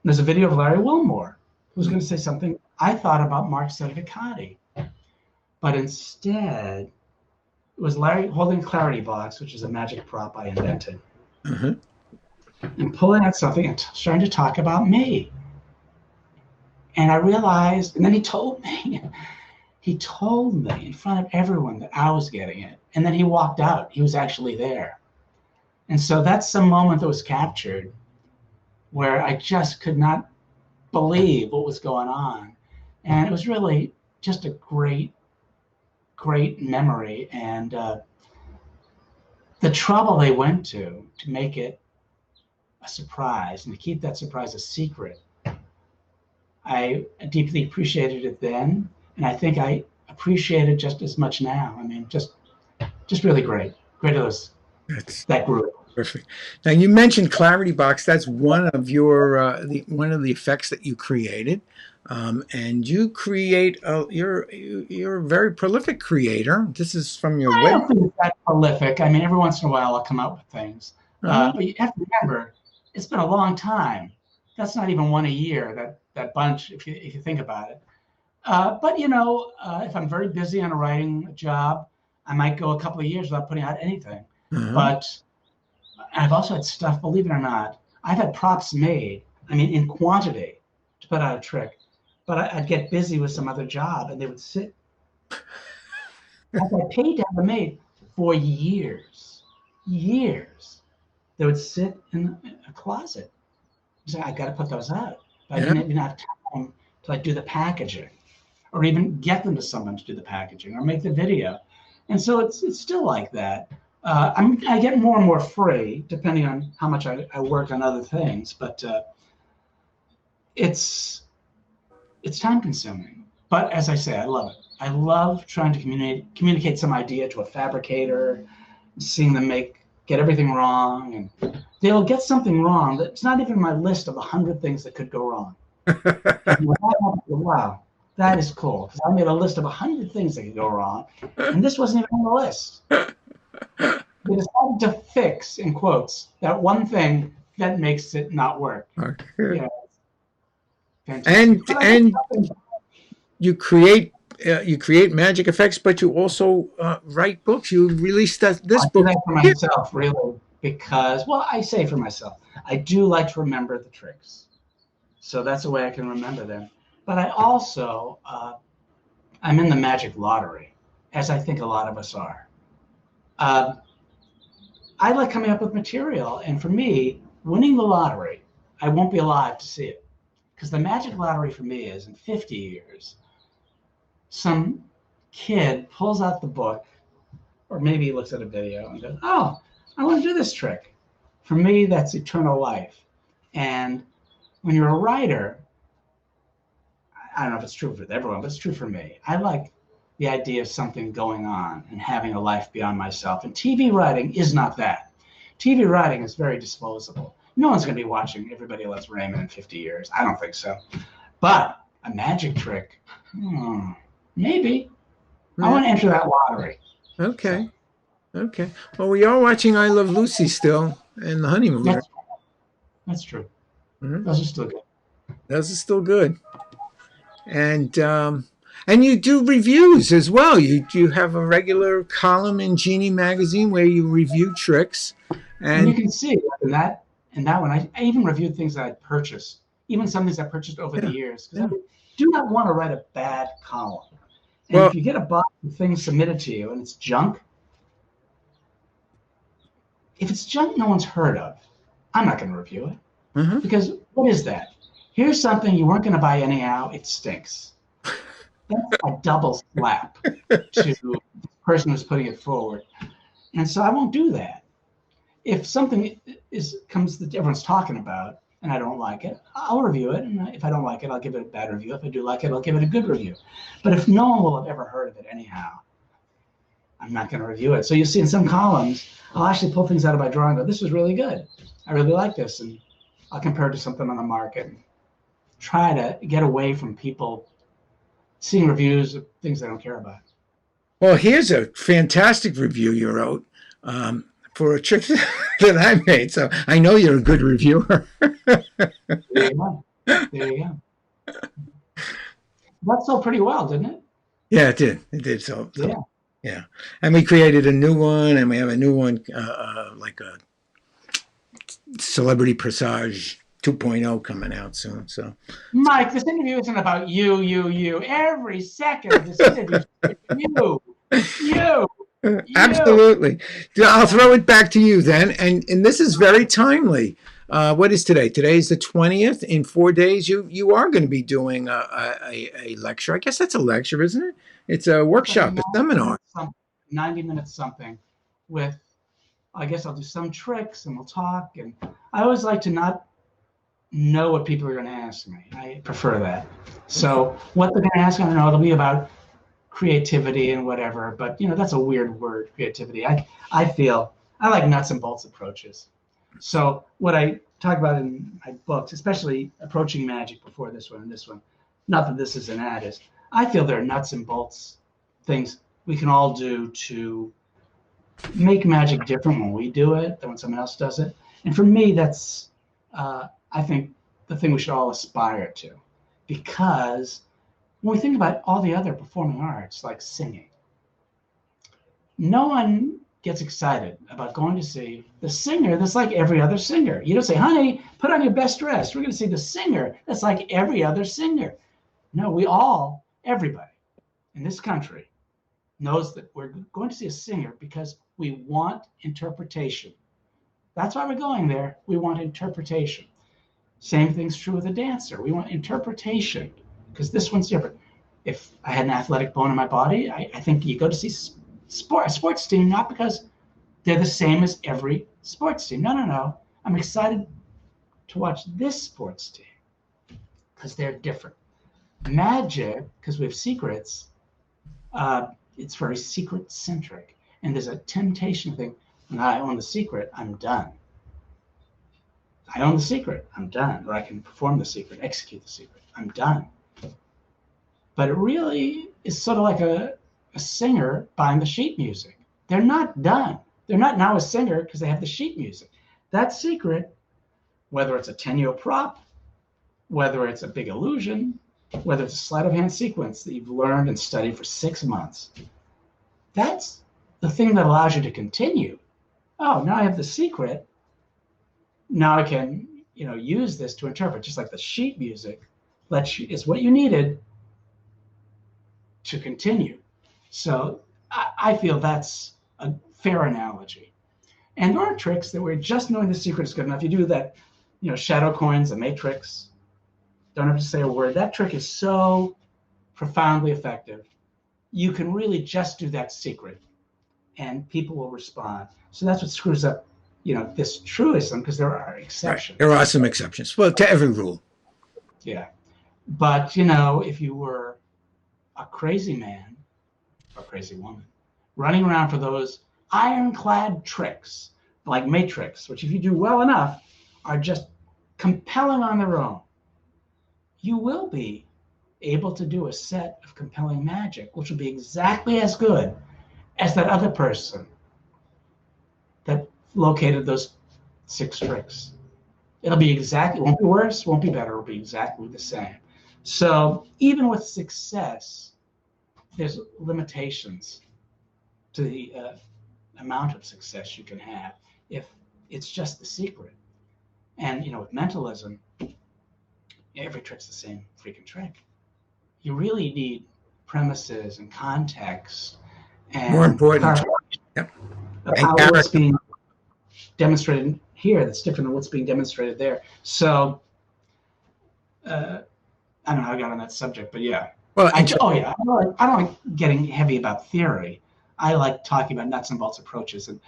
There's a video of Larry Wilmore, who's going to say something I thought about Mark Sedicati. But instead, it was Larry holding a clarity box, which is a magic prop I invented, and pulling out something and starting to talk about me. And I realized, and then he told me in front of everyone that I was getting it. And then he walked out. He was actually there. And so that's some moment that was captured where I just could not believe what was going on. And it was really just a great memory. And the trouble they went to make it a surprise and to keep that surprise a secret, I deeply appreciated it then. And I think I appreciate it just as much now. I mean, just really great. Great of that group. Perfect. Now you mentioned Clarity Box. That's one of your one of the effects that you created, and you create. You're a very prolific creator. This is from your I don't think it's that prolific. I mean, every once in a while I'll come out with things, but you have to remember it's been a long time. That's not even one a year. That bunch, if you think about it. But if I'm very busy on a writing job, I might go a couple of years without putting out anything. But I've also had stuff, believe it or not, I've had props made, I mean, in quantity to put out a trick, but I'd get busy with some other job and they would sit. I paid to have them made for years. They would sit in a closet. So I got to put those out. But I didn't even have time to like do the packaging or even get them to someone to do the packaging or make the video. And so it's still like that. I get more and more free depending on how much I work on other things, but it's time consuming. But as I say, I love it. I love trying to communicate some idea to a fabricator, seeing them get everything wrong, and they'll get something wrong that's not even my list of 100 things that could go wrong. Wow, that is cool, because I made a list of 100 things that could go wrong, and this wasn't even on the list. They decided to fix, in quotes, that one thing that makes it not work. Okay. Yeah. And you create magic effects, but you also write books. You released this book. I do that for myself, really, because, well, I say for myself, I do like to remember the tricks. So that's the way I can remember them. But I also, I'm in the magic lottery, as I think a lot of us are. I like coming up with material. And for me, winning the lottery, I won't be alive to see it. Because the magic lottery for me is in 50 years, some kid pulls out the book, or maybe he looks at a video and goes, oh, I want to do this trick. For me, that's eternal life. And when you're a writer, I don't know if it's true for everyone, but it's true for me. I like the idea of something going on and having a life beyond myself. And TV writing is not that. TV writing is very disposable. No one's going to be watching Everybody Loves Raymond in 50 years. I don't think so. But a magic trick, maybe. I want to enter that lottery. Okay. Okay. Well, we are watching I Love Lucy still and The Honeymoon. That's true. Mm-hmm. Those are still good. Those are still good. And you do reviews as well. You have a regular column in Genie magazine where you review tricks. And you can see in that one, I even reviewed things that I purchased, even some things I purchased over the years. Because I do not want to write a bad column. And if you get a box of things submitted to you and it's junk, if it's junk no one's heard of, I'm not going to review it. Mm-hmm. Because what is that? Here's something you weren't going to buy anyhow. It stinks. That's a double slap to the person who's putting it forward. And so I won't do that. If something comes that everyone's talking about and I don't like it, I'll review it. And if I don't like it, I'll give it a bad review. If I do like it, I'll give it a good review. But if no one will have ever heard of it anyhow, I'm not going to review it. So you'll see in some columns, I'll actually pull things out of my drawer and go, this was really good. I really like this. And I'll compare it to something on the market and try to get away from people seeing reviews of things they don't care about. Well, here's a fantastic review you wrote for a trick that I made. So I know you're a good reviewer. There you go. That sold pretty well, didn't it? Yeah, it did. It did. So yeah. And we created a new one, and we have a new one, like a Celebrity Presage 2.0 coming out soon. So, Mike, this interview isn't about you. Every second of this interview is you. Absolutely. I'll throw it back to you then. And this is very timely. What is today? Today is the 20th. In 4 days, you are going to be doing a lecture. I guess that's a lecture, isn't it? It's a workshop, a seminar. 90 minutes something with, I guess I'll do some tricks and we'll talk. And I always like to not know what people are going to ask me. I prefer that. So what they're going to ask, I don't know, it'll be about creativity and whatever, but that's a weird word, creativity. I feel I like nuts and bolts approaches. So what I talk about in my books, especially approaching magic before this one and this one, not that this is an ad, is I feel there are nuts and bolts things we can all do to make magic different when we do it than when someone else does it. And for me, that's I think the thing we should all aspire to, because when we think about all the other performing arts, like singing, no one gets excited about going to see the singer that's like every other singer. You don't say, honey, put on your best dress. We're going to see the singer that's like every other singer. No, everybody in this country knows that we're going to see a singer because we want interpretation. That's why we're going there. We want interpretation. Same thing's true with a dancer. We want interpretation because this one's different. If I had an athletic bone in my body, I think you go to see a sports team, not because they're the same as every sports team. No. I'm excited to watch this sports team because they're different. Magic, because we have secrets, it's very secret-centric. And there's a temptation thing. When I own the secret, I'm done. I own the secret, I'm done. Or I can perform the secret, execute the secret, I'm done. But it really is sort of like a singer buying the sheet music. They're not done. They're not now a singer because they have the sheet music. That secret, whether it's a 10-year prop, whether it's a big illusion, whether it's a sleight of hand sequence that you've learned and studied for 6 months, that's the thing that allows you to continue. Oh, now I have the secret. Now I can, use this to interpret, just like the sheet music is what you needed to continue. So I feel that's a fair analogy. And there are tricks that where just knowing the secret is good enough. You do that, shadow coins, a matrix, don't have to say a word. That trick is so profoundly effective. You can really just do that secret and people will respond. So that's what screws up, this truism, because there are exceptions. Right. There are some exceptions. Well, to every rule. Yeah. But, if you were a crazy man or crazy woman running around for those ironclad tricks like matrix, which if you do well enough are just compelling on their own, you will be able to do a set of compelling magic, which will be exactly as good as that other person that located those 6 tricks. It'll be exactly, won't be worse, won't be better, it'll be exactly the same. So even with success, there's limitations to the amount of success you can have if it's just the secret. And, with mentalism, every trick's the same freaking trick. You really need premises and context and more important. Yep. Of how what's being demonstrated here that's different than what's being demonstrated there. So I don't know how I got on that subject, but yeah. Well, I don't like getting heavy about theory. I like talking about nuts and bolts approaches, and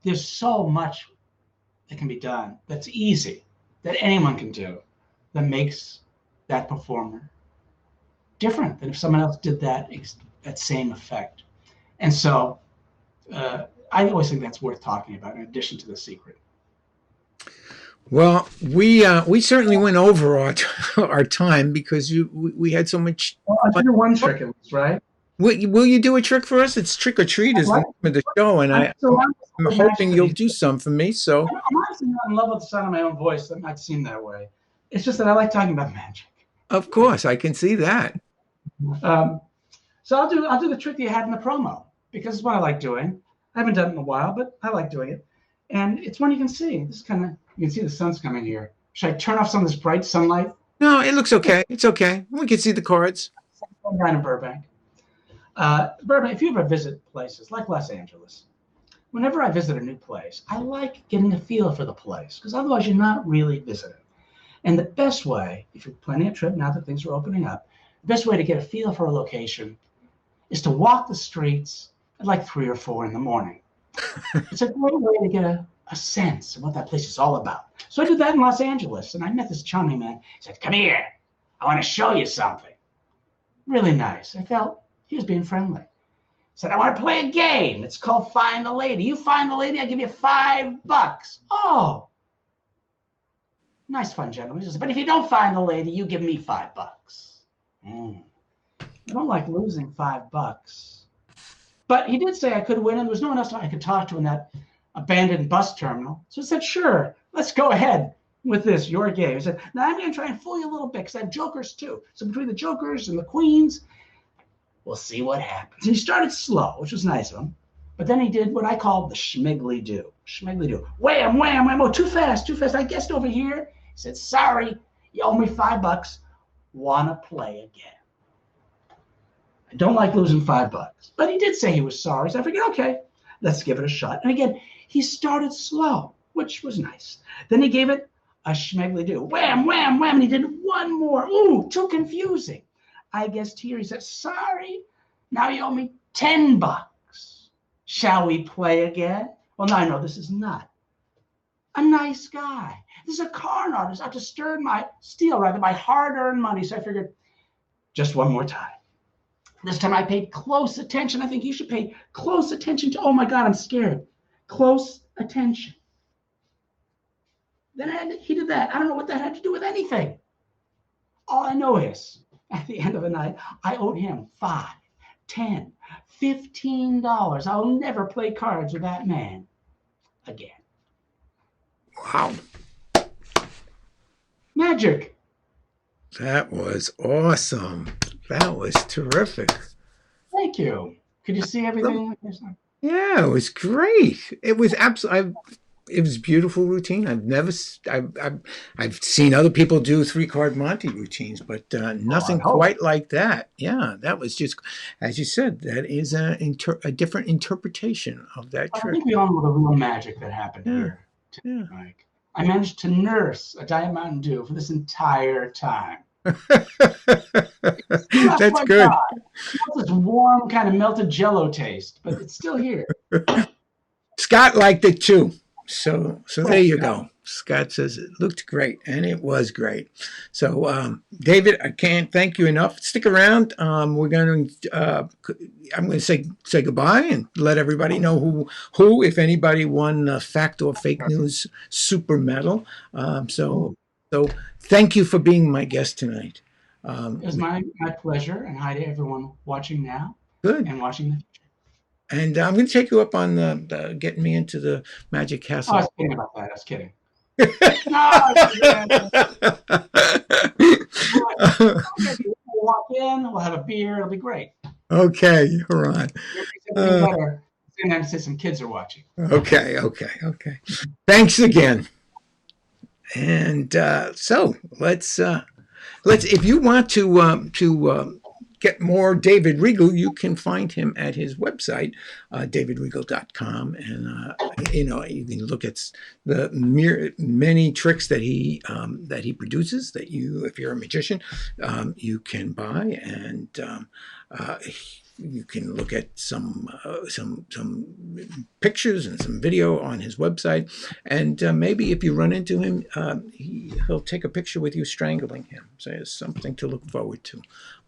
there's so much that can be done that's easy that anyone can do that makes that performer different than if someone else did that same effect. And so I always think that's worth talking about in addition to the secret. Well, we certainly went over our time because we had so much. Well, I did one trick at least, right? Will you do a trick for us? It's Trick or Treat is the name of the show, and I'm hoping you'll do some for me. So I'm honestly not in love with the sound of my own voice. That might seem that way. It's just that I like talking about magic. Of course, I can see that. So I'll do the trick that you had in the promo because it's what I like doing. I haven't done it in a while, but I like doing it. And it's one you can see. This kind of, you can see the sun's coming here. Should I turn off some of this bright sunlight? No, it looks okay. It's okay. We can see the cards. I'm down in Burbank. Burbank, if you ever visit places like Los Angeles, whenever I visit a new place, I like getting a feel for the place because otherwise you're not really visiting. And the best way, if you're planning a trip now that things are opening up, the best way to get a feel for a location is to walk the streets at like 3 or 4 in the morning. It's a great way to get a sense of what that place is all about. So I did that in Los Angeles, and I met this charming man. He said, "Come here, I want to show you something." Really nice. I felt he was being friendly. He said, "I want to play a game. It's called Find the Lady. You find the lady, I'll give you $5. Oh, nice fun, gentlemen. He said, "But if you don't find the lady, you give me $5. I don't like losing $5. But he did say I could win, and there was no one else I could talk to in that abandoned bus terminal. So I said, "Sure, let's go ahead with this, your game." He said, "Now I'm going to try and fool you a little bit because I have jokers too. So between the jokers and the queens, we'll see what happens." And he started slow, which was nice of him. But then he did what I call the schmiggly do. Schmiggly do. Wham, wham, wham. Oh, too fast, too fast. I guessed over here. He said, sorry, you owe me $5. Wanna play again? I don't like losing $5. But he did say he was sorry. So I figured, okay, let's give it a shot. And again, he started slow, which was nice. Then he gave it a schmiggly do. Wham, wham, wham. And he did one more. Ooh, too confusing. I guessed here. He said, sorry, now you owe me $10. Shall we play again? Well, now I know this is not a nice guy. This is a con artist out to steal my hard-earned money. So I figured, just one more time. This time I paid close attention. I think you should pay close attention to, oh my God, I'm scared. Close attention. Then he did that. I don't know what that had to do with anything. All I know is, at the end of the night, I owed him $5, $10, $15. I'll never play cards with that man again. Wow. Magic. That was awesome. That was terrific. Thank you. Could you see everything? Yeah, it was great. It was absolutely. It was a beautiful routine. I've seen other people do 3 Card Monte routines, but nothing quite like that. Yeah, that was just, as you said, that is a different interpretation of that I trick. think we all know the real magic that happened here. Yeah. Mike. I managed to nurse a Diet Mountain Dew for this entire time. That's good. This warm kind of melted Jello taste, but it's still here. Scott liked it too. So there you go. Scott says it looked great, and it was great. So, David, I can't thank you enough. Stick around. We're going to. I'm going to say goodbye and let everybody know who, if anybody, won Fact or Fake News Super Medal. So thank you for being my guest tonight. It was my pleasure, and hi to everyone watching now. Good. And watching the future. And I'm going to take you up on the getting me into the Magic Castle. I was kidding about that. I was kidding. We'll walk in. We'll have a beer. It'll be great. Okay, you're on. And then say some kids are watching. Okay. Thanks again. And so let's if you want to get more David Regal, you can find him at his website, davidregal.com, and you can look at the many tricks that he produces. That if you're a magician, you can buy, and you can look at some pictures and some video on his website, and maybe if you run into him, he'll take a picture with you strangling him. So it's something to look forward to.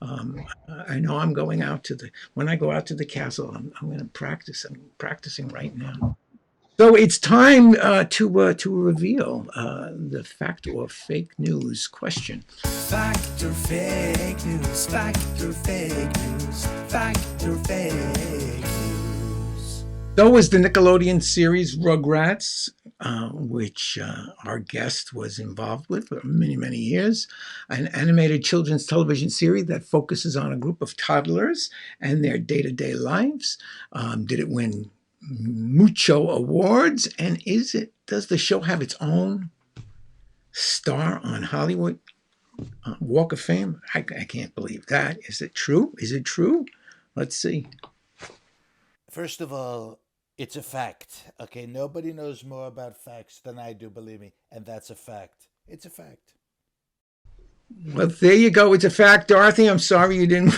I know I'm going out when I go out to the castle, I'm going to practice. I'm practicing right now. So it's time to reveal the fact or fake news question. Fact or fake news? Fact or fake news? Fact or fake news? So was the Nickelodeon series Rugrats, which our guest was involved with for many, many years, an animated children's television series that focuses on a group of toddlers and their day-to-day lives. Did it win mucho awards? And does the show have its own star on Hollywood Walk of Fame? I can't believe that. Is it true? Let's see. First of all, it's a fact. Okay, nobody knows more about facts than I do, believe me, and that's a fact. It's a fact. Well, there you go. It's a fact, Dorothy. I'm sorry you didn't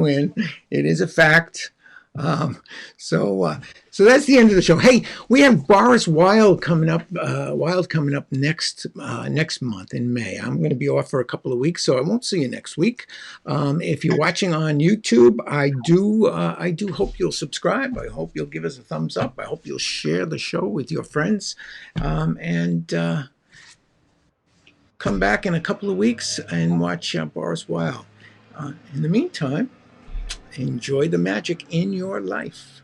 win. It is a fact. So that's the end of the show. Hey, we have Boris Wilde coming up. Next month in May. I'm going to be off for a couple of weeks, so I won't see you next week. If you're watching on YouTube, I do hope you'll subscribe. I hope you'll give us a thumbs up. I hope you'll share the show with your friends, and come back in a couple of weeks and watch Boris Wilde. In the meantime, enjoy the magic in your life.